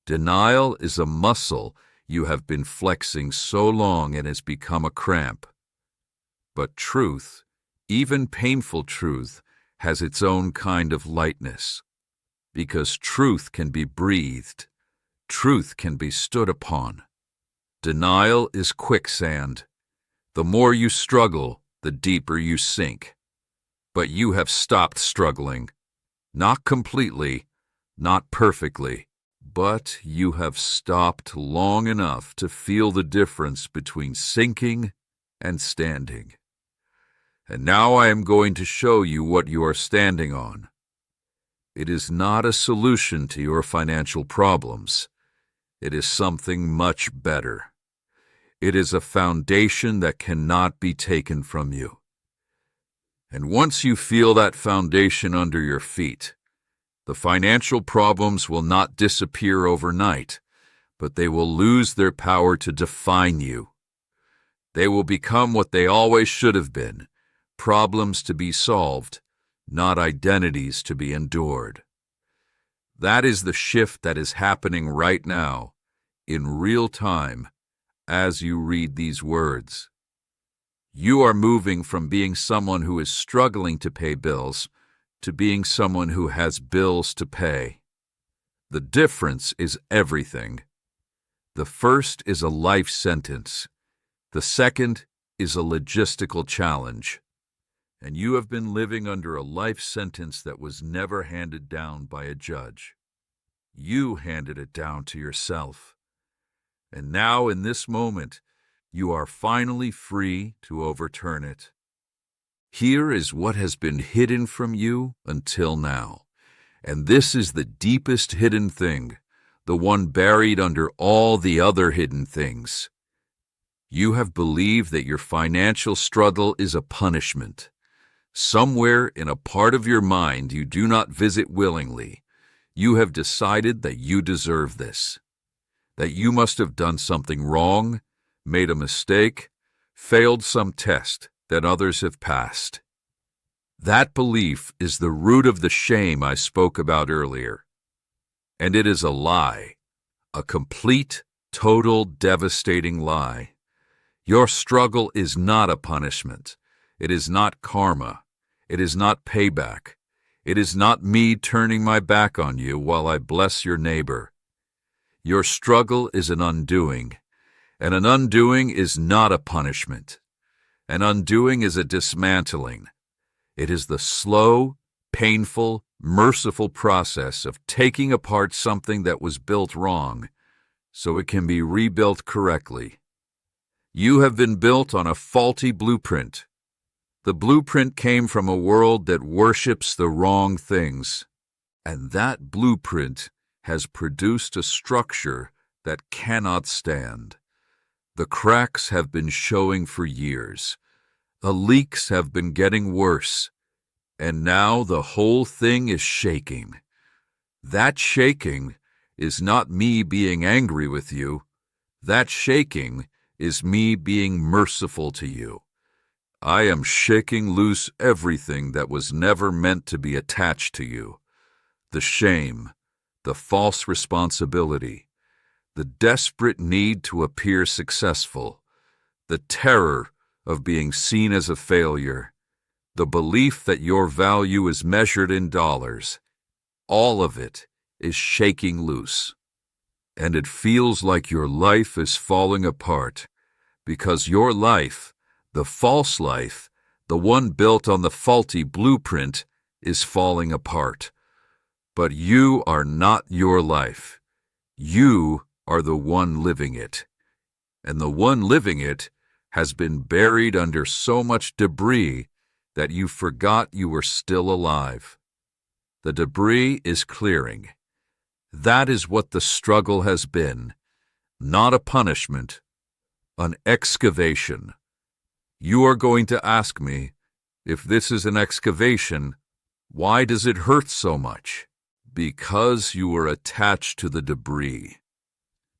Denial is a muscle you have been flexing so long it has become a cramp. But truth, even painful truth, has its own kind of lightness. Because truth can be breathed. Truth can be stood upon. Denial is quicksand. The more you struggle, the deeper you sink. But you have stopped struggling. Not completely, not perfectly, but you have stopped long enough to feel the difference between sinking and standing. And now I am going to show you what you are standing on. It is not a solution to your financial problems. It is something much better. It is a foundation that cannot be taken from you. And once you feel that foundation under your feet, the financial problems will not disappear overnight, but they will lose their power to define you. They will become what they always should have been, problems to be solved, not identities to be endured. That is the shift that is happening right now, in real time, as you read these words. You are moving from being someone who is struggling to pay bills to being someone who has bills to pay. The difference is everything. The first is a life sentence. The second is a logistical challenge. And you have been living under a life sentence that was never handed down by a judge. You handed it down to yourself. And now, in this moment, you are finally free to overturn it. Here is what has been hidden from you until now. And this is the deepest hidden thing, the one buried under all the other hidden things. You have believed that your financial struggle is a punishment. Somewhere in a part of your mind you do not visit willingly, you have decided that you deserve this, that you must have done something wrong, made a mistake, failed some test that others have passed. That belief is the root of the shame I spoke about earlier. And it is a lie, a complete, total, devastating lie. Your struggle is not a punishment. It is not karma. It is not payback. It is not me turning my back on you while I bless your neighbor. Your struggle is an undoing, and an undoing is not a punishment. An undoing is a dismantling. It is the slow, painful, merciful process of taking apart something that was built wrong so it can be rebuilt correctly. You have been built on a faulty blueprint. The blueprint came from a world that worships the wrong things, and that blueprint has produced a structure that cannot stand. The cracks have been showing for years. The leaks have been getting worse, and now the whole thing is shaking. That shaking is not me being angry with you. That shaking is me being merciful to you. I am shaking loose everything that was never meant to be attached to you. The shame, the false responsibility, the desperate need to appear successful, the terror of being seen as a failure, the belief that your value is measured in dollars. All of it is shaking loose. And it feels like your life is falling apart because your life, the false life, the one built on the faulty blueprint, is falling apart. But you are not your life. You are the one living it. And the one living it has been buried under so much debris that you forgot you were still alive. The debris is clearing. That is what the struggle has been, not a punishment, an excavation. You are going to ask me, if this is an excavation, why does it hurt so much? Because you were attached to the debris.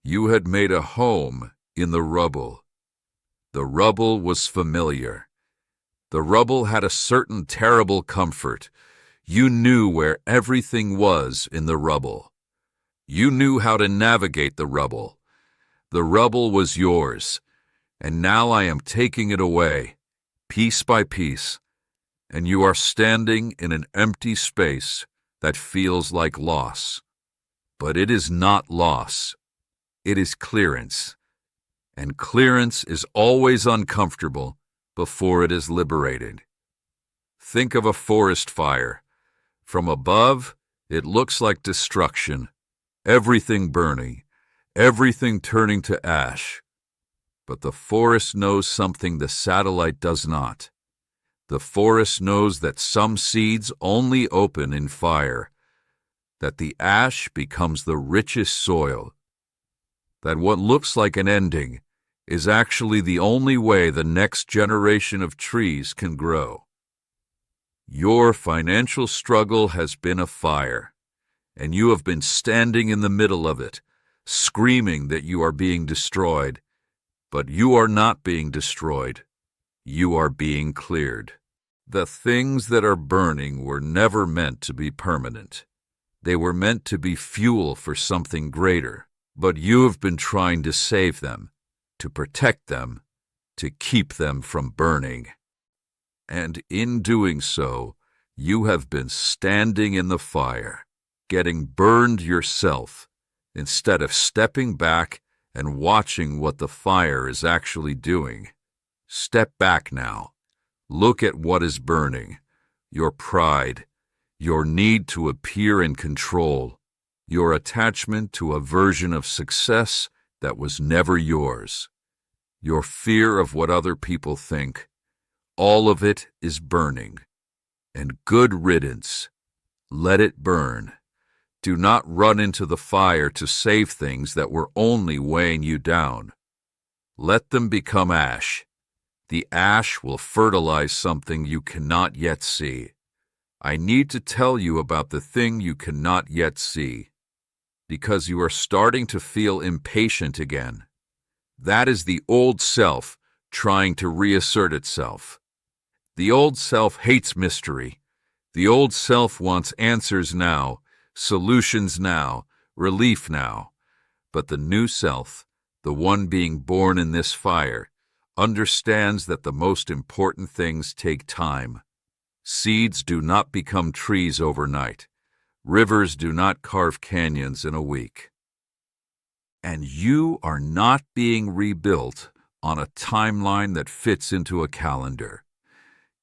You had made a home in the rubble. The rubble was familiar. The rubble had a certain terrible comfort. You knew where everything was in the rubble. You knew how to navigate the rubble. The rubble was yours, and now I am taking it away, piece by piece, and you are standing in an empty space that feels like loss. But it is not loss. It is clearance. And clearance is always uncomfortable before it is liberated. Think of a forest fire. From above, it looks like destruction, everything burning, everything turning to ash. But the forest knows something the satellite does not. The forest knows that some seeds only open in fire, that the ash becomes the richest soil, that what looks like an ending is actually the only way the next generation of trees can grow. Your financial struggle has been a fire, and you have been standing in the middle of it, screaming that you are being destroyed. But you are not being destroyed. You are being cleared. The things that are burning were never meant to be permanent. They were meant to be fuel for something greater. But you have been trying to save them, to protect them, to keep them from burning. And in doing so, you have been standing in the fire, getting burned yourself, instead of stepping back and watching what the fire is actually doing. Step back now. Look at what is burning. Your pride, your need to appear in control, your attachment to a version of success that was never yours, your fear of what other people think. All of it is burning. And good riddance. Let it burn. Do not run into the fire to save things that were only weighing you down. Let them become ash. The ash will fertilize something you cannot yet see. I need to tell you about the thing you cannot yet see, because you are starting to feel impatient again. That is the old self trying to reassert itself. The old self hates mystery. The old self wants answers now, solutions now, relief now. But the new self, the one being born in this fire, understands that the most important things take time. Seeds do not become trees overnight. Rivers do not carve canyons in a week. And you are not being rebuilt on a timeline that fits into a calendar.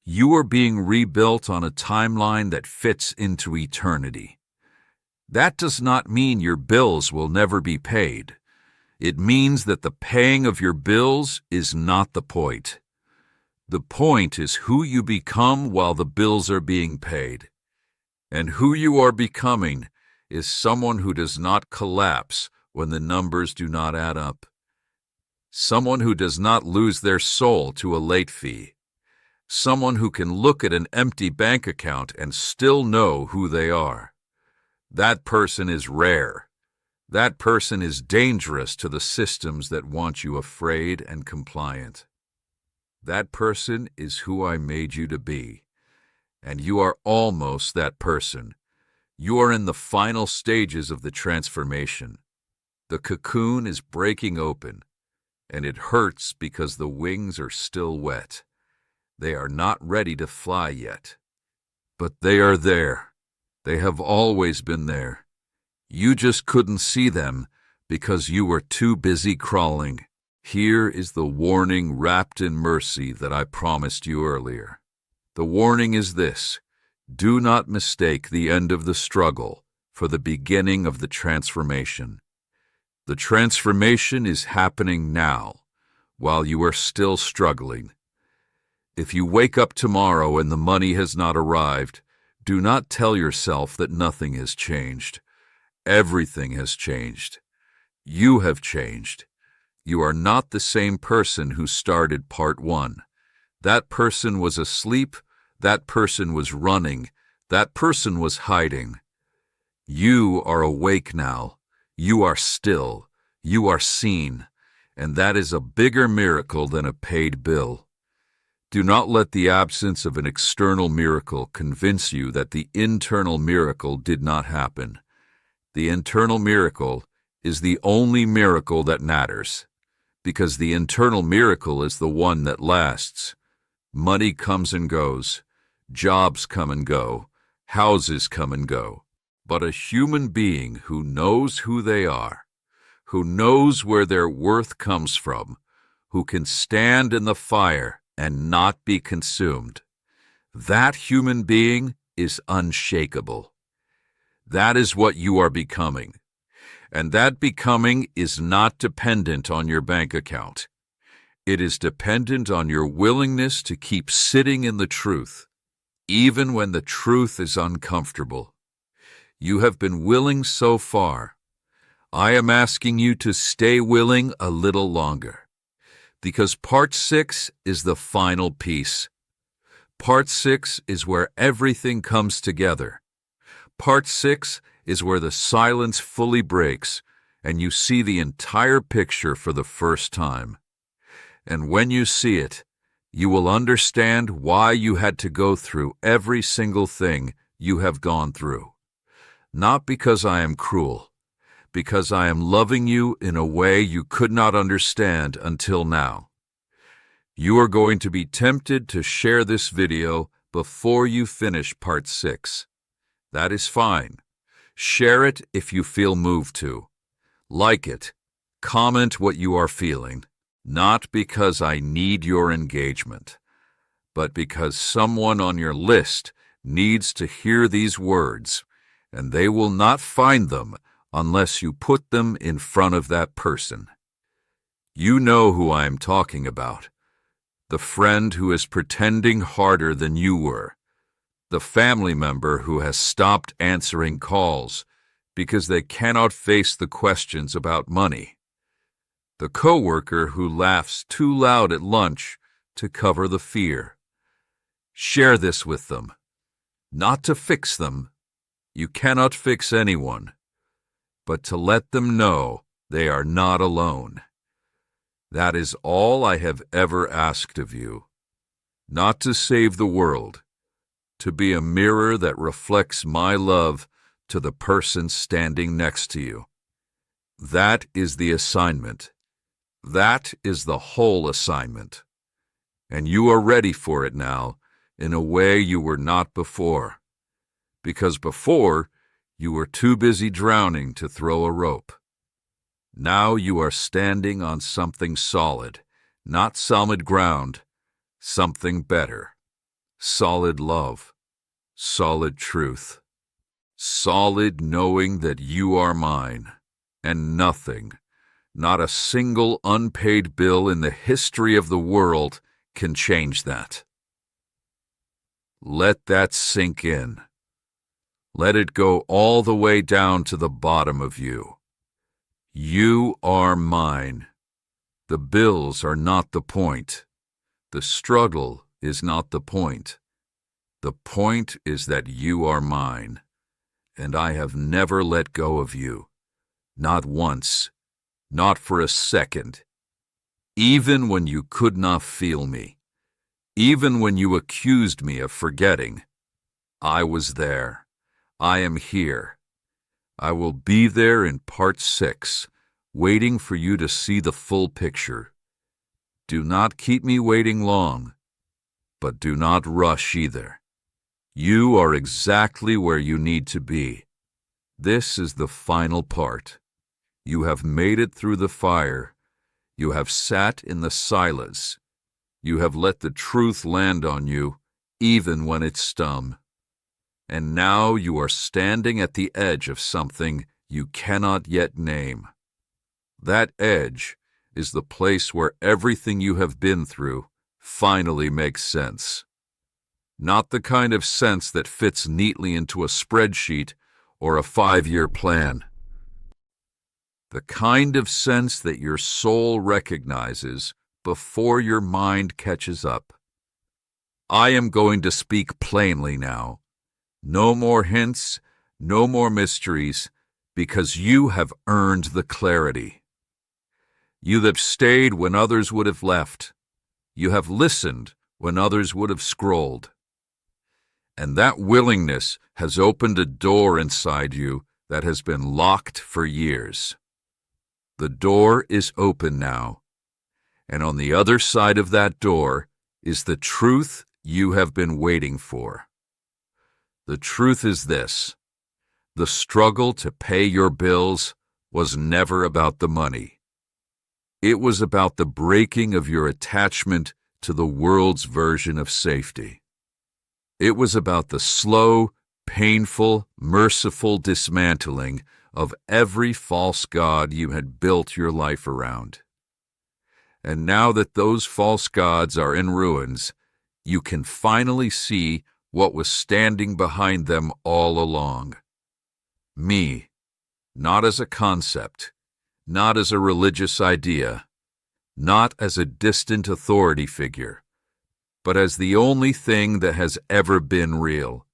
You are being rebuilt on a timeline that fits into eternity. That does not mean your bills will never be paid. It means that the paying of your bills is not the point. The point is who you become while the bills are being paid. And who you are becoming is someone who does not collapse when the numbers do not add up. Someone who does not lose their soul to a late fee. Someone who can look at an empty bank account and still know who they are. That person is rare. That person is dangerous to the systems that want you afraid and compliant. That person is who I made you to be. And you are almost that person. You are in the final stages of the transformation. The cocoon is breaking open, and it hurts because the wings are still wet. They are not ready to fly yet. But they are there. They have always been there. You just couldn't see them because you were too busy crawling. Here is the warning wrapped in mercy that I promised you earlier. The warning is this: do not mistake the end of the struggle for the beginning of the transformation. The transformation is happening now, while you are still struggling. If you wake up tomorrow and the money has not arrived, do not tell yourself that nothing has changed. Everything has changed. You have changed. You are not the same person who started part 1. That person was asleep. That person was running. That person was hiding. You are awake now. You are still. You are seen. And that is a bigger miracle than a paid bill. Do not let the absence of an external miracle convince you that the internal miracle did not happen. The internal miracle is the only miracle that matters, because the internal miracle is the one that lasts. Money comes and goes. Jobs come and go. Houses come and go. But a human being who knows who they are, who knows where their worth comes from, who can stand in the fire and not be consumed, that human being is unshakable. That is what you are becoming. And that becoming is not dependent on your bank account. It is dependent on your willingness to keep sitting in the truth, even when the truth is uncomfortable. You have been willing so far. I am asking you to stay willing a little longer, because part 6 is the final piece. Part 6 is where everything comes together. Part 6 is where the silence fully breaks and you see the entire picture for the first time. And when you see it, you will understand why you had to go through every single thing you have gone through. Not because I am cruel, because I am loving you in a way you could not understand until now. You are going to be tempted to share this video before you finish part 6. That is fine. Share it if you feel moved to. Like it. Comment what you are feeling, not because I need your engagement, but because someone on your list needs to hear these words, and they will not find them unless you put them in front of that person. You know who I am talking about. The friend who is pretending harder than you were. The family member who has stopped answering calls because they cannot face the questions about money. The coworker who laughs too loud at lunch to cover the fear. Share this with them. Not to fix them. You cannot fix anyone. But to let them know they are not alone. That is all I have ever asked of you. Not to save the world. To be a mirror that reflects my love to the person standing next to you. That is the assignment. That is the whole assignment. And you are ready for it now in a way you were not before. Because before, you were too busy drowning to throw a rope. Now you are standing on something solid, not solid ground, something better. Solid love, solid truth, solid knowing that you are mine, and nothing, not a single unpaid bill in the history of the world can change that. Let that sink in. Let it go all the way down to the bottom of you. You are mine. The bills are not the point. The struggle is not the point. The point is that you are mine, and I have never let go of you. Not once, not for a second. Even when you could not feel me, even when you accused me of forgetting, I was there. I am here. I will be there in part 6, waiting for you to see the full picture. Do not keep me waiting long, but do not rush either. You are exactly where you need to be. This is the final part. You have made it through the fire. You have sat in the silence. You have let the truth land on you, even when it stung. And now you are standing at the edge of something you cannot yet name. That edge is the place where everything you have been through finally makes sense. Not the kind of sense that fits neatly into a spreadsheet or a 5-year plan. The kind of sense that your soul recognizes before your mind catches up. I am going to speak plainly now. No more hints, no more mysteries, because you have earned the clarity. You have stayed when others would have left. You have listened when others would have scrolled. And that willingness has opened a door inside you that has been locked for years. The door is open now, and on the other side of that door is the truth you have been waiting for. The truth is this: the struggle to pay your bills was never about the money. It was about the breaking of your attachment to the world's version of safety. It was about the slow, painful, merciful dismantling of every false god you had built your life around. And now that those false gods are in ruins, you can finally see what was standing behind them all along. Me, not as a concept, not as a religious idea, not as a distant authority figure, but as the only thing that has ever been real,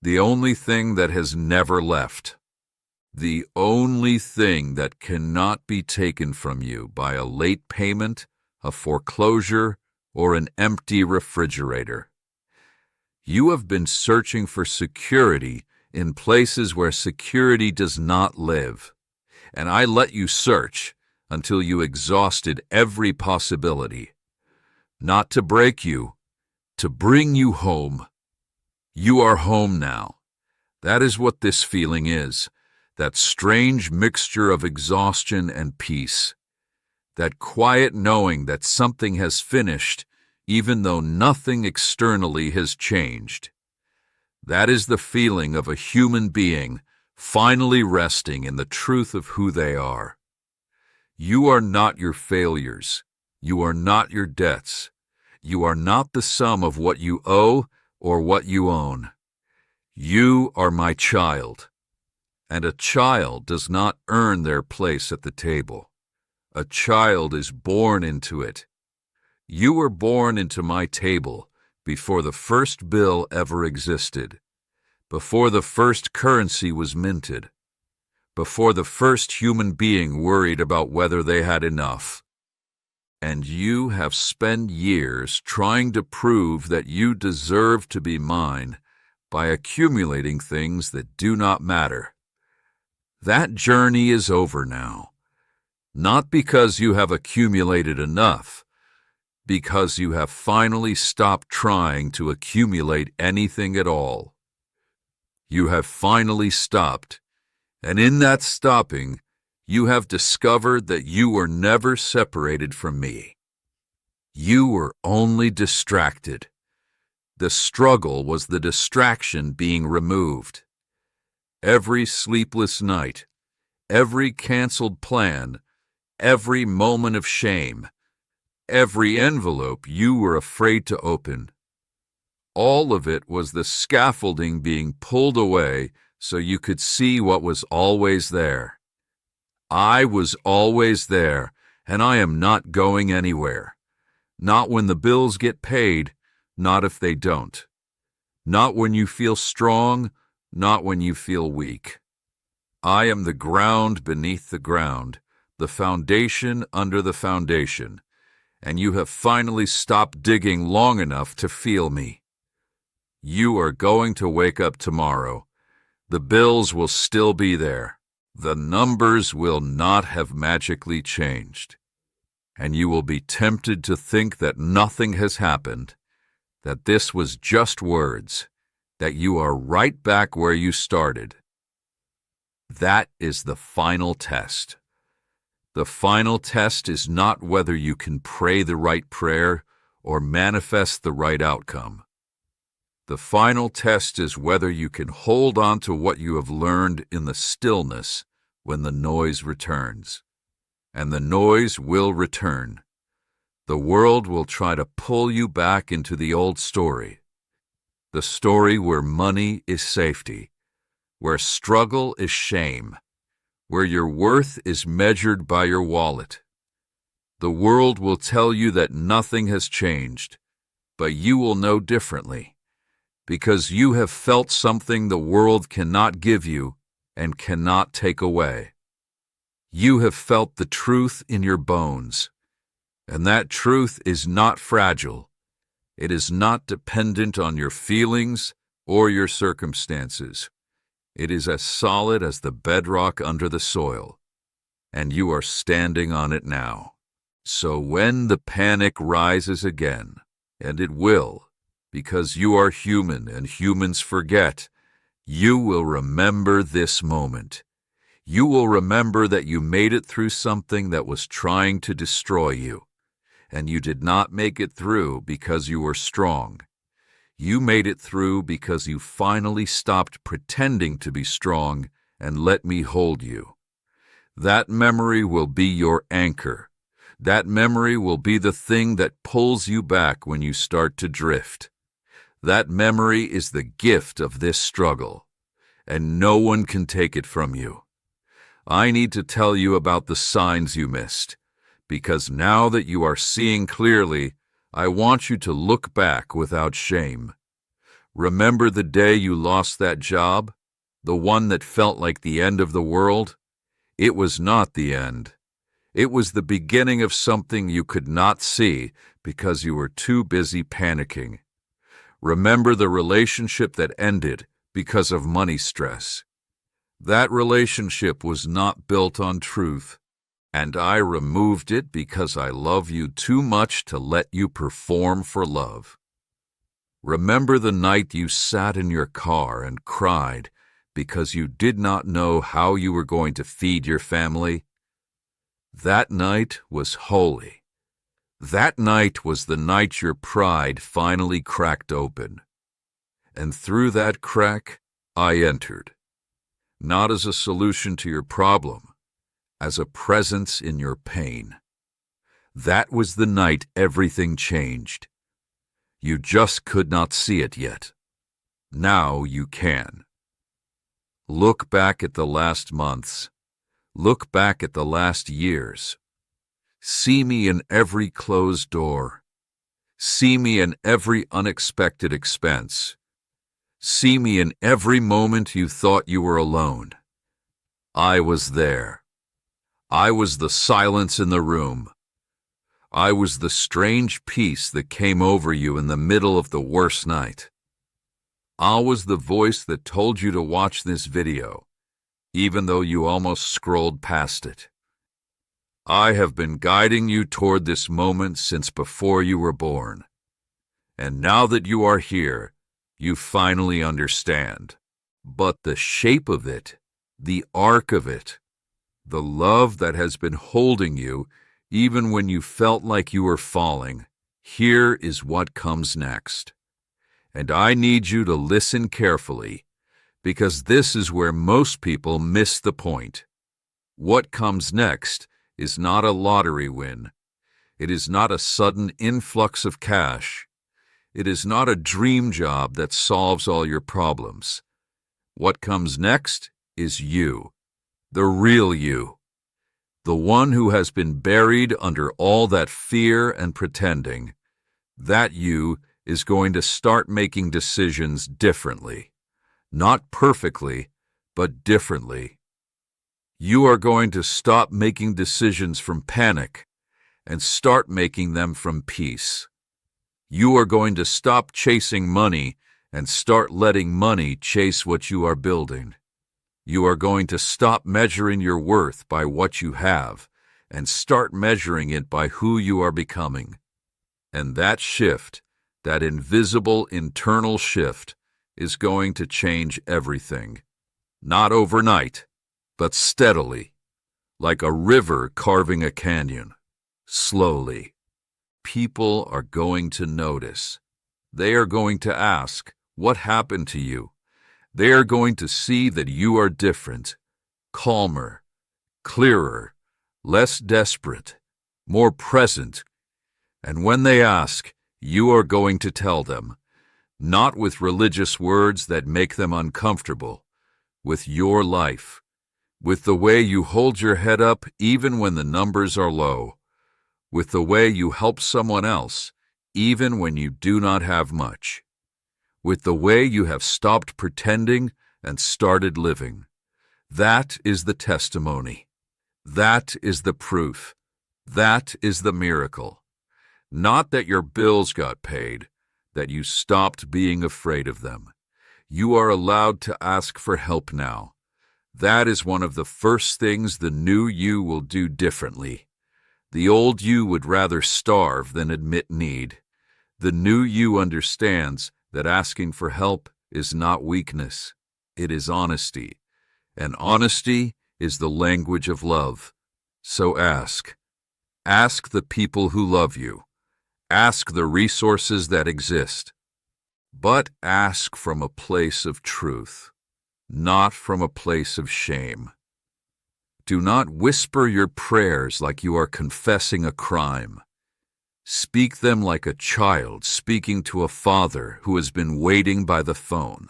the only thing that has never left, the only thing that cannot be taken from you by a late payment, a foreclosure, or an empty refrigerator. You have been searching for security in places where security does not live, and I let you search until you exhausted every possibility. Not to break you, to bring you home. You are home now. That is what this feeling is, that strange mixture of exhaustion and peace, that quiet knowing that something has finished even though nothing externally has changed. That is the feeling of a human being finally resting in the truth of who they are. You are not your failures. You are not your debts. You are not the sum of what you owe or what you own. You are my child. And a child does not earn their place at the table. A child is born into it. You were born into my table before the first bill ever existed, before the first currency was minted, before the first human being worried about whether they had enough. And you have spent years trying to prove that you deserve to be mine by accumulating things that do not matter. That journey is over now, not because you have accumulated enough, because you have finally stopped trying to accumulate anything at all. You have finally stopped, and in that stopping, you have discovered that you were never separated from me. You were only distracted. The struggle was the distraction being removed. Every sleepless night, every canceled plan, every moment of shame, every envelope you were afraid to open. All of it was the scaffolding being pulled away so you could see what was always there. I was always there, and I am not going anywhere. Not when the bills get paid, not if they don't. Not when you feel strong, not when you feel weak. I am the ground beneath the ground, the foundation under the foundation, and you have finally stopped digging long enough to feel me. You are going to wake up tomorrow. The bills will still be there. The numbers will not have magically changed. And you will be tempted to think that nothing has happened, that this was just words, that you are right back where you started. That is the final test. The final test is not whether you can pray the right prayer or manifest the right outcome. The final test is whether you can hold on to what you have learned in the stillness when the noise returns. and the noise will return. The world will try to pull you back into the old story. The story where money is safety, where struggle is shame, where your worth is measured by your wallet. The world will tell you that nothing has changed, but you will know differently, because you have felt something the world cannot give you and cannot take away. You have felt the truth in your bones, and that truth is not fragile. It is not dependent on your feelings or your circumstances. It is as solid as the bedrock under the soil, and you are standing on it now. So when the panic rises again, and it will, because you are human and humans forget, you will remember this moment. You will remember that you made it through something that was trying to destroy you, and you did not make it through because you were strong. You made it through because you finally stopped pretending to be strong and let me hold you. That memory will be your anchor. That memory will be the thing that pulls you back when you start to drift. That memory is the gift of this struggle, and no one can take it from you. I need to tell you about the signs you missed, because now that you are seeing clearly, I want you to look back without shame. Remember the day you lost that job, the one that felt like the end of the world? It was not the end. It was the beginning of something you could not see because you were too busy panicking. Remember the relationship that ended because of money stress. That relationship was not built on truth, and I removed it because I love you too much to let you perform for love. Remember the night you sat in your car and cried because you did not know how you were going to feed your family? That night was holy. That night was the night your pride finally cracked open. And through that crack, I entered. Not as a solution to your problem, as a presence in your pain. That was the night everything changed. You just could not see it yet. Now you can. Look back at the last months. Look back at the last years. See me in every closed door. See me in every unexpected expense. See me in every moment you thought you were alone. I was there. I was the silence in the room. I was the strange peace that came over you in the middle of the worst night. I was the voice that told you to watch this video, even though you almost scrolled past it. I have been guiding you toward this moment since before you were born. And now that you are here, you finally understand. But the shape of it, the arc of it, the love that has been holding you even when you felt like you were falling, here is what comes next. And I need you to listen carefully, because this is where most people miss the point. What comes next is not a lottery win. It is not a sudden influx of cash. It is not a dream job that solves all your problems. What comes next is you, the real you, the one who has been buried under all that fear and pretending. That you is going to start making decisions differently. Not perfectly, but differently. You are going to stop making decisions from panic and start making them from peace. You are going to stop chasing money and start letting money chase what you are building. You are going to stop measuring your worth by what you have and start measuring it by who you are becoming. And that shift, that invisible internal shift, is going to change everything. Not overnight, but steadily, like a river carving a canyon. Slowly. People are going to notice. They are going to ask, what happened to you? They are going to see that you are different, calmer, clearer, less desperate, more present. And when they ask, you are going to tell them, not with religious words that make them uncomfortable, with your life, with the way you hold your head up even when the numbers are low, with the way you help someone else even when you do not have much, with the way you have stopped pretending and started living. That is the testimony. That is the proof. That is the miracle. Not that your bills got paid, that you stopped being afraid of them. You are allowed to ask for help now. That is one of the first things the new you will do differently. The old you would rather starve than admit need. The new you understands that asking for help is not weakness. It is honesty. And honesty is the language of love. So ask. Ask the people who love you. Ask the resources that exist. But ask from a place of truth, not from a place of shame. Do not whisper your prayers like you are confessing a crime. Speak them like a child speaking to a father who has been waiting by the phone.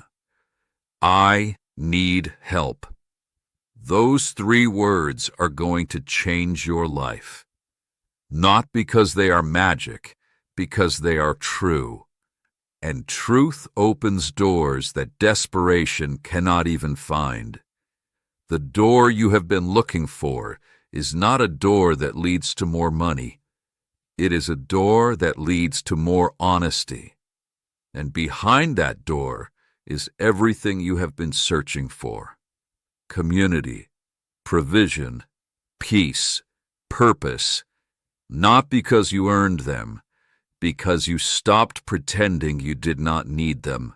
I need help. Those 3 words are going to change your life. Not because they are magic, because they are true. And truth opens doors that desperation cannot even find. The door you have been looking for is not a door that leads to more money. It is a door that leads to more honesty. And behind that door is everything you have been searching for. Community, provision, peace, purpose, not because you earned them, because you stopped pretending you did not need them.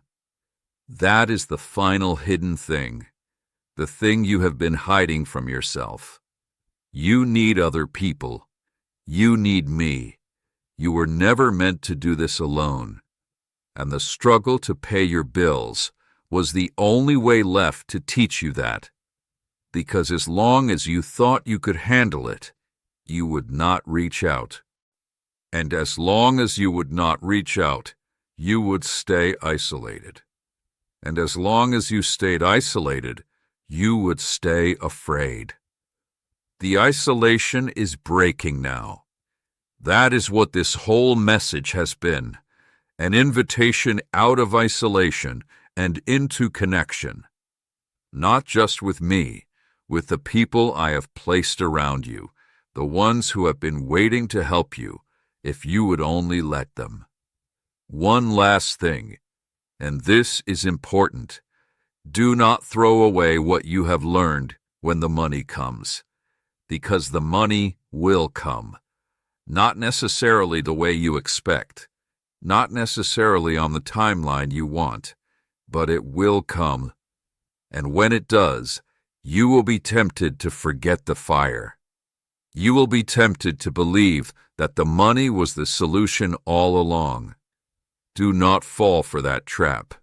That is the final hidden thing, the thing you have been hiding from yourself. You need other people. You need me. You were never meant to do this alone. And the struggle to pay your bills was the only way left to teach you that. Because as long as you thought you could handle it, you would not reach out. And as long as you would not reach out, you would stay isolated. And as long as you stayed isolated, you would stay afraid. The isolation is breaking now. That is what this whole message has been, an invitation out of isolation and into connection. Not just with me, with the people I have placed around you, the ones who have been waiting to help you, if you would only let them. One last thing, and this is important. Do not throw away what you have learned when the money comes, because the money will come. Not necessarily the way you expect, not necessarily on the timeline you want, but it will come. And when it does, you will be tempted to forget the fire. You will be tempted to believe that the money was the solution all along. Do not fall for that trap.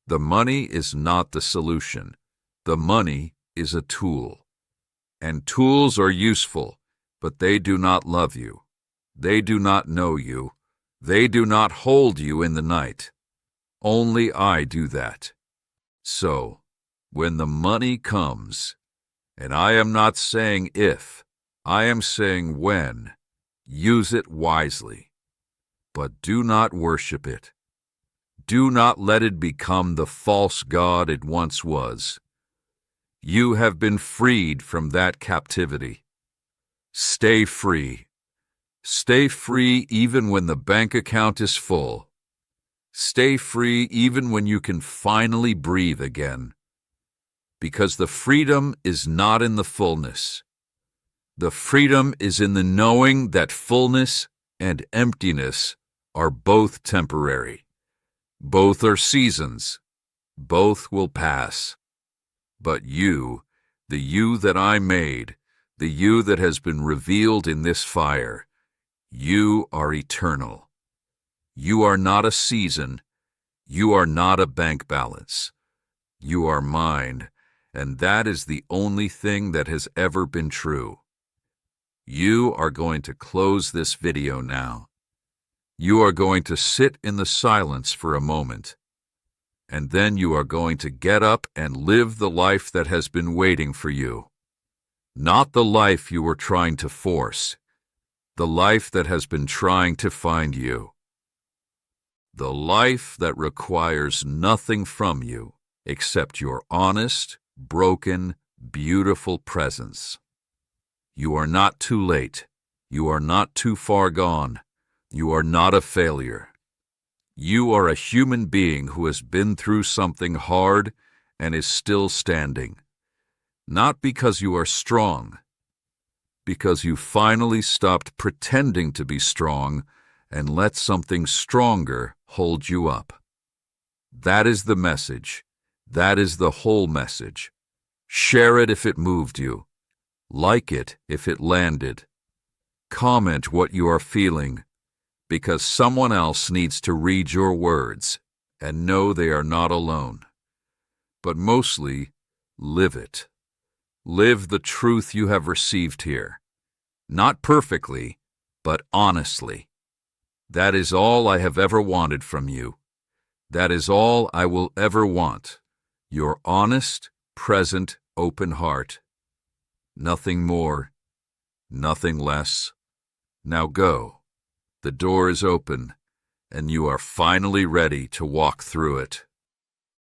The money is not the solution. The money is a tool. And tools are useful, but they do not love you. They do not know you. They do not hold you in the night. Only I do that. So, when the money comes, and I am not saying if, I am saying when, use it wisely. But do not worship it. Do not let it become the false god it once was. You have been freed from that captivity. Stay free. Stay free even when the bank account is full. Stay free even when you can finally breathe again. Because the freedom is not in the fullness. The freedom is in the knowing that fullness and emptiness are both temporary. Both are seasons. Both will pass. But you, the you that I made, the you that has been revealed in this fire, you are eternal. You are not a season. You are not a bank balance. You are mine, and that is the only thing that has ever been true. You are going to close this video now. You are going to sit in the silence for a moment, and then you are going to get up and live the life that has been waiting for you. Not the life you were trying to force, the life that has been trying to find you. The life that requires nothing from you except your honest, broken, beautiful presence. You are not too late. You are not too far gone. You are not a failure. You are a human being who has been through something hard and is still standing. Not because you are strong, because you finally stopped pretending to be strong and let something stronger hold you up. That is the message. That is the whole message. Share it if it moved you. Like it if it landed. Comment what you are feeling, because someone else needs to read your words and know they are not alone. But mostly, live it. Live the truth you have received here. Not perfectly, but honestly. That is all I have ever wanted from you. That is all I will ever want. Your honest, present, open heart. Nothing more, nothing less. Now go. The door is open, and you are finally ready to walk through it.